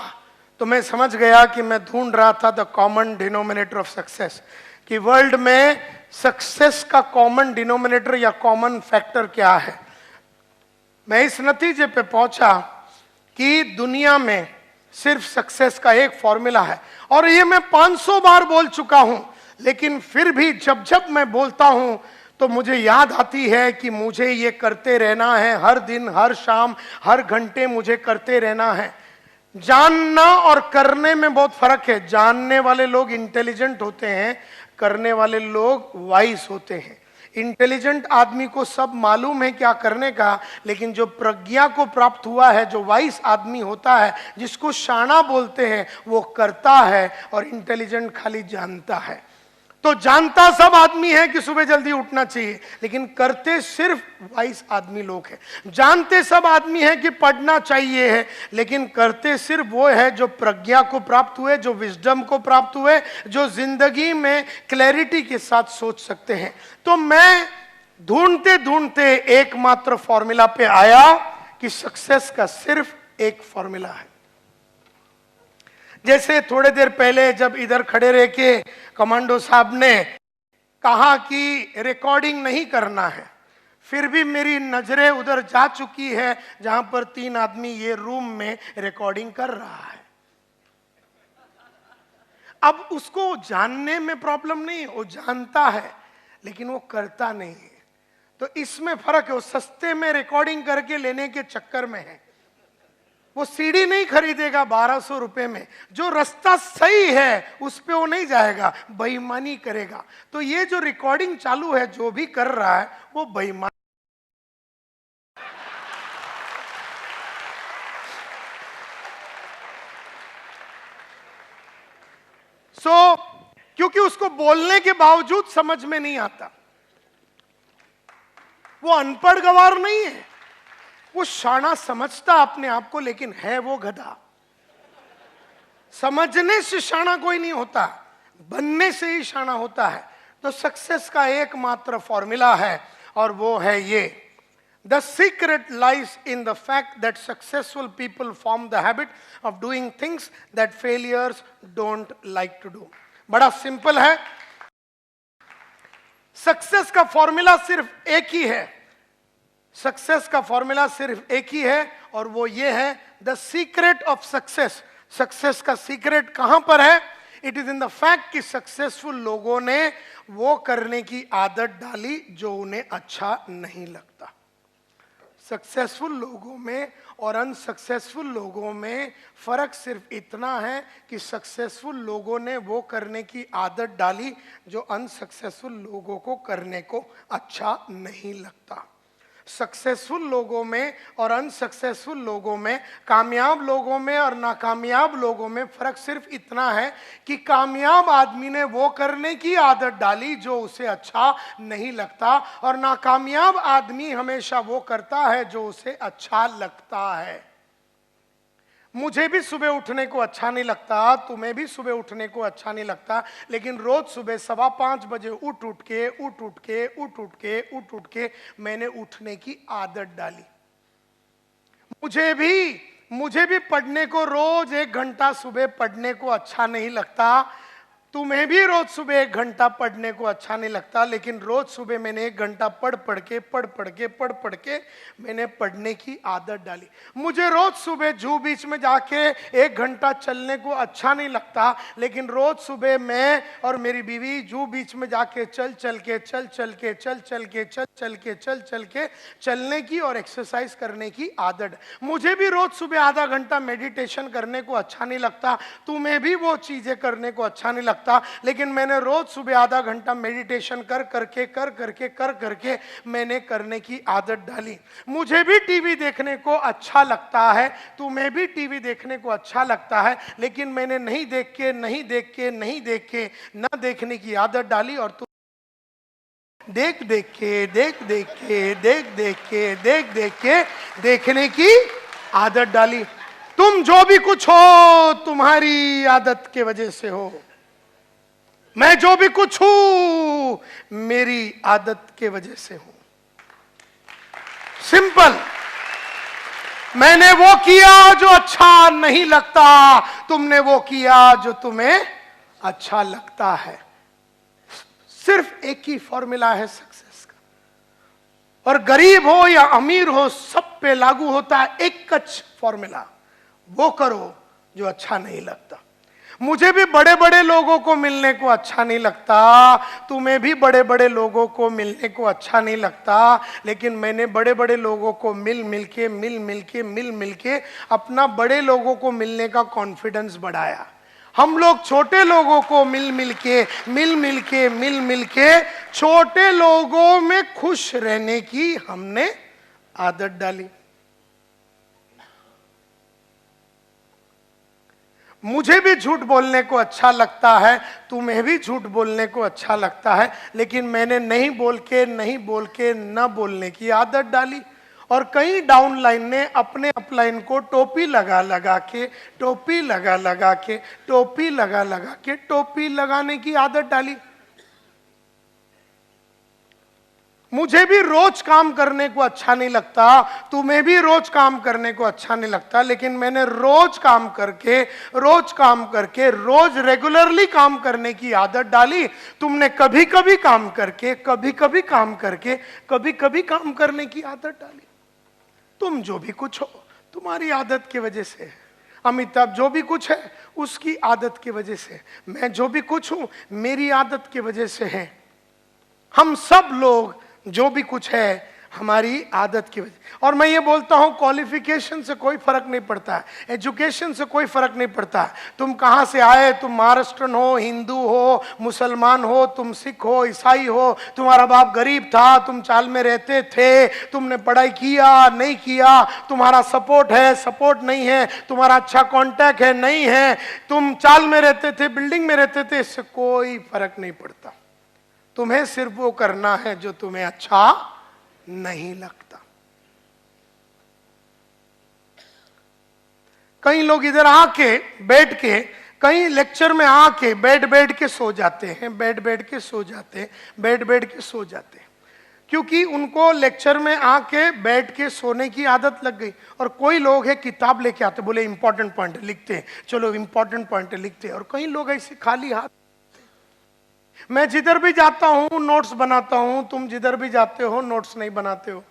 तो मैं समझ गया कि मैं ढूंढ रहा था the common denominator of success, कि वर्ल्ड में सक्सेस का कॉमन डिनोमिनेटर या कॉमन फैक्टर क्या है। मैं इस नतीजे पे पहुंचा कि दुनिया में सिर्फ सक्सेस का एक फॉर्मूला है, और ये मैं 500 बार बोल चुका हूं, लेकिन फिर भी जब जब मैं बोलता हूं तो मुझे याद आती है कि मुझे ये करते रहना है, हर दिन, हर शाम, हर घंटे मुझे करते रहना है। जानना और करने में बहुत फर्क है। जानने वाले लोग इंटेलिजेंट होते हैं, करने वाले लोग वाइज होते हैं। इंटेलिजेंट आदमी को सब मालूम है क्या करने का, लेकिन जो प्रज्ञा को प्राप्त हुआ है, जो वाइस आदमी होता है, जिसको शाना बोलते हैं, वो करता है, और इंटेलिजेंट खाली जानता है। तो जानता सब आदमी है कि सुबह जल्दी उठना चाहिए, लेकिन करते सिर्फ वाइस आदमी लोग हैं। जानते सब आदमी है कि पढ़ना चाहिए है, लेकिन करते सिर्फ वो है जो प्रज्ञा को प्राप्त हुए, जो विजडम को प्राप्त हुए, जो जिंदगी में क्लैरिटी के साथ सोच सकते हैं। तो मैं ढूंढते ढूंढते एकमात्र फॉर्मूला पे आया कि सक्सेस का सिर्फ एक फॉर्मूला है। जैसे थोड़े देर पहले जब इधर खड़े रह के कमांडो साहब ने कहा कि रिकॉर्डिंग नहीं करना है, फिर भी मेरी नजरें उधर जा चुकी है जहां पर 3 आदमी ये रूम में रिकॉर्डिंग कर रहा है। अब उसको जानने में प्रॉब्लम नहीं, वो जानता है लेकिन वो करता नहीं है। तो इसमें फर्क है। वो सस्ते में रिकॉर्डिंग करके लेने के चक्कर में है। वो सीडी नहीं खरीदेगा 1200 रुपए में, जो रास्ता सही है उस पे वो नहीं जाएगा, बेईमानी करेगा। तो ये जो रिकॉर्डिंग चालू है, जो भी कर रहा है वो बेईमान। क्योंकि उसको बोलने के बावजूद समझ में नहीं आता। वो अनपढ़ गवार नहीं है, वो शाना समझता अपने आप को, लेकिन है वो गधा। समझने से शाना कोई नहीं होता, बनने से ही शाना होता है। तो सक्सेस का एकमात्र फॉर्मूला है और वो है ये: The secret lies in the fact that successful people form the habit of doing things that failures don't like to do. बड़ा सिंपल है। सक्सेस का फॉर्मूला सिर्फ एक ही है। सक्सेस का फॉर्मूला सिर्फ एक ही है और वो ये है: the secret of success. Success का सीक्रेट कहां पर है? It is in the fact कि सक्सेसफुल लोगों ने वो करने की आदत डाली जो उन्हें अच्छा नहीं लगता। सक्सेसफुल लोगों में और अनसक्सेसफुल लोगों में फर्क सिर्फ इतना है कि सक्सेसफुल लोगों ने वो करने की आदत डाली जो अनसक्सेसफुल लोगों को करने को अच्छा नहीं लगता। सक्सेसफुल लोगों में और अनसक्सेसफुल लोगों में, कामयाब लोगों में और नाकामयाब लोगों में फर्क सिर्फ इतना है कि कामयाब आदमी ने वो करने की आदत डाली जो उसे अच्छा नहीं लगता और नाकामयाब आदमी हमेशा वो करता है जो उसे अच्छा लगता है। मुझे भी सुबह उठने को अच्छा नहीं लगता, तुम्हें भी सुबह उठने को अच्छा नहीं लगता, लेकिन रोज सुबह 5:15 बजे उठ के मैंने उठने की आदत डाली। मुझे भी पढ़ने को रोज 1 घंटा सुबह पढ़ने को अच्छा नहीं लगता, तुम्हें भी रोज सुबह 1 घंटा पढ़ने को अच्छा नहीं लगता, लेकिन रोज सुबह मैंने 1 घंटा पढ़ पढ़ के मैंने पढ़ने की आदत डाली। मुझे रोज सुबह जू बीच में जाके 1 घंटा चलने को अच्छा नहीं लगता, लेकिन रोज सुबह मैं और मेरी बीवी जू बीच में जाके चल के चलने की और एक्सरसाइज करने की आदत। मुझे भी रोज सुबह आधा घंटा मेडिटेशन करने को अच्छा नहीं लगता, तुम्हें भी वो चीजें करने को अच्छा नहीं लगता, लेकिन मैंने रोज सुबह आधा घंटा मेडिटेशन कर करके मैंने करने की आदत डाली। मुझे भी टीवी देखने को अच्छा लगता है, तुम्हें भी टीवी देखने को अच्छा लगता है, लेकिन मैंने नहीं देख के ना देखने की आदत डाली और तुम देख के देखने की आदत डाली। तुम जो भी कुछ हो तुम्हारी आदत के वजह से हो, मैं जो भी कुछ हूं मेरी आदत के वजह से हूं। सिंपल। मैंने वो किया जो अच्छा नहीं लगता, तुमने वो किया जो तुम्हें अच्छा लगता है। सिर्फ एक ही फॉर्मूला है सक्सेस का, और गरीब हो या अमीर हो सब पे लागू होता है एक कच फॉर्मूला: वो करो जो अच्छा नहीं लगता। मुझे भी बड़े बड़े लोगों को मिलने को अच्छा नहीं लगता, तुम्हें भी बड़े बड़े लोगों को मिलने को अच्छा नहीं लगता, लेकिन मैंने बड़े बड़े लोगों को मिल मिल के अपना बड़े लोगों को मिलने का कॉन्फिडेंस बढ़ाया। हम लोग छोटे लोगों को मिल के छोटे लोगों में खुश रहने की हमने आदत डाली। मुझे भी झूठ बोलने को अच्छा लगता है, तुम्हें भी झूठ बोलने को अच्छा लगता है, लेकिन मैंने नहीं बोल के न बोलने की आदत डाली। और कई डाउनलाइन ने अपने अपलाइन को टोपी लगा के टोपी लगाने की आदत डाली। मुझे भी रोज काम करने को अच्छा नहीं लगता, तुम्हें भी रोज काम करने को अच्छा नहीं लगता, लेकिन मैंने रोज काम करके रोज रेगुलरली काम करने की आदत डाली। तुमने कभी कभी काम करके कभी कभी काम करने की आदत डाली। तुम जो भी कुछ हो तुम्हारी आदत की वजह से, अमिताभ जो भी कुछ है उसकी आदत की वजह से, मैं जो भी कुछ हूं मेरी आदत की वजह से है। हम सब लोग जो भी कुछ है हमारी आदत की वजह। और मैं ये बोलता हूं क्वालिफिकेशन से कोई फर्क नहीं पड़ता है, एजुकेशन से कोई फर्क नहीं पड़ता है। तुम कहां से आए, तुम महाराष्ट्रन हो, हिंदू हो, मुसलमान हो, तुम सिख हो, ईसाई हो, तुम्हारा बाप गरीब था, तुम चाल में रहते थे, तुमने पढ़ाई किया नहीं किया, तुम्हारा सपोर्ट है सपोर्ट नहीं है, तुम्हारा अच्छा कांटेक्ट है नहीं है, तुम चाल में रहते थे बिल्डिंग में रहते थे, इससे कोई फर्क नहीं पड़ता। तुम्हें सिर्फ वो करना है जो तुम्हें अच्छा नहीं लगता। कई लोग इधर आके बैठ के, कई लेक्चर में आके बैठ के सो जाते हैं, बैठ के सो जाते हैं, क्योंकि उनको लेक्चर में आके बैठ के सोने की आदत लग गई। और कोई लोग है किताब लेके आते, बोले इंपॉर्टेंट पॉइंट लिखते हैं, चलो इंपॉर्टेंट पॉइंट लिखते हैं। और कई लोग ऐसे खाली हाथ, मैं जिधर भी जाता हूं नोट्स बनाता हूं, तुम जिधर भी जाते हो नोट्स नहीं बनाते हो।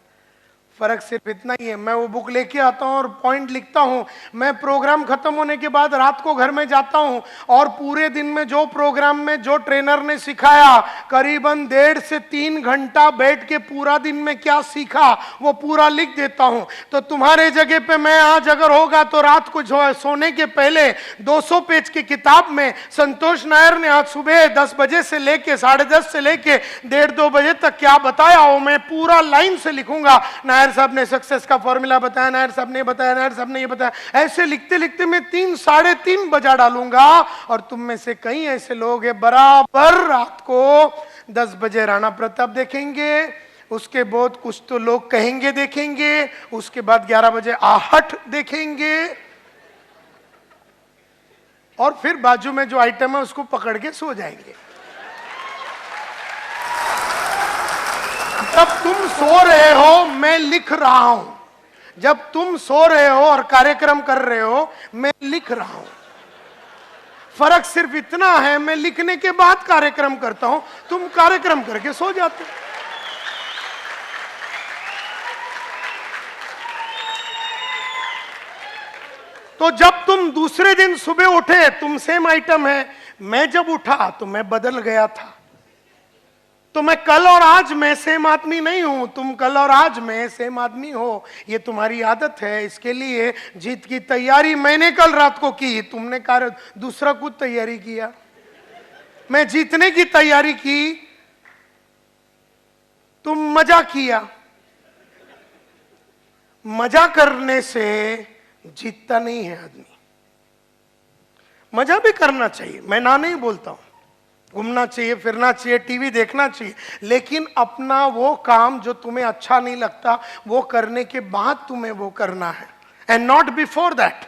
फर्क सिर्फ इतना ही है, मैं वो बुक लेके आता हूं और पॉइंट लिखता हूं। मैं प्रोग्राम खत्म होने के बाद रात को घर में जाता हूं और पूरे दिन में जो प्रोग्राम में जो ट्रेनर ने सिखाया, करीबन 1.5 से 3 घंटा बैठ के पूरा दिन में क्या सीखा वो पूरा लिख देता हूं। तो तुम्हारे जगह पे मैं आज अगर होगा तो रात को सोने के पहले 200 पेज की किताब में संतोष नायर ने आज सुबह 10 बजे से लेके 10:30 से लेके 1:30-2 बजे तक क्या बताया वो मैं पूरा लाइन से लिखूंगा। नायर साहब ने सक्सेस का फॉर्मूला बताया, नायर साहब ने बताया, नायर साहब ने ये बताया। ऐसे लिखते लिखते मैं 3-3:30 बजा डालूंगा। और तुम में से कई ऐसे लोग हैं बराबर रात को 10 बजे राणा प्रताप देखेंगे, उसके बाद कुछ तो लोग कहेंगे देखेंगे, उसके बाद 11 बजे आहट देखेंगे, और फिर बाजू में जो आइटम है उसको पकड़ के सो जाएंगे। जब तुम सो रहे हो मैं लिख रहा हूं, जब तुम सो रहे हो और कार्यक्रम कर रहे हो मैं लिख रहा हूं। फर्क सिर्फ इतना है, मैं लिखने के बाद कार्यक्रम करता हूं, तुम कार्यक्रम करके सो जाते हो। तो जब तुम दूसरे दिन सुबह उठे, तुम सेम आइटम है, मैं जब उठा तो मैं बदल गया था। तो मैं कल और आज में सेम आदमी नहीं हूं, तुम कल और आज में सेम आदमी हो। ये तुम्हारी आदत है। इसके लिए जीत की तैयारी मैंने कल रात को की, तुमने दूसरा कुछ तैयारी किया। मैं जीतने की तैयारी की, तुम मजा किया। मजा करने से जीतता नहीं है आदमी। मजा भी करना चाहिए, मैं ना नहीं बोलता हूं, घूमना चाहिए, फिरना चाहिए, टीवी देखना चाहिए, लेकिन अपना वो काम जो तुम्हें अच्छा नहीं लगता वो करने के बाद तुम्हें वो करना है, एंड नॉट बिफोर दैट।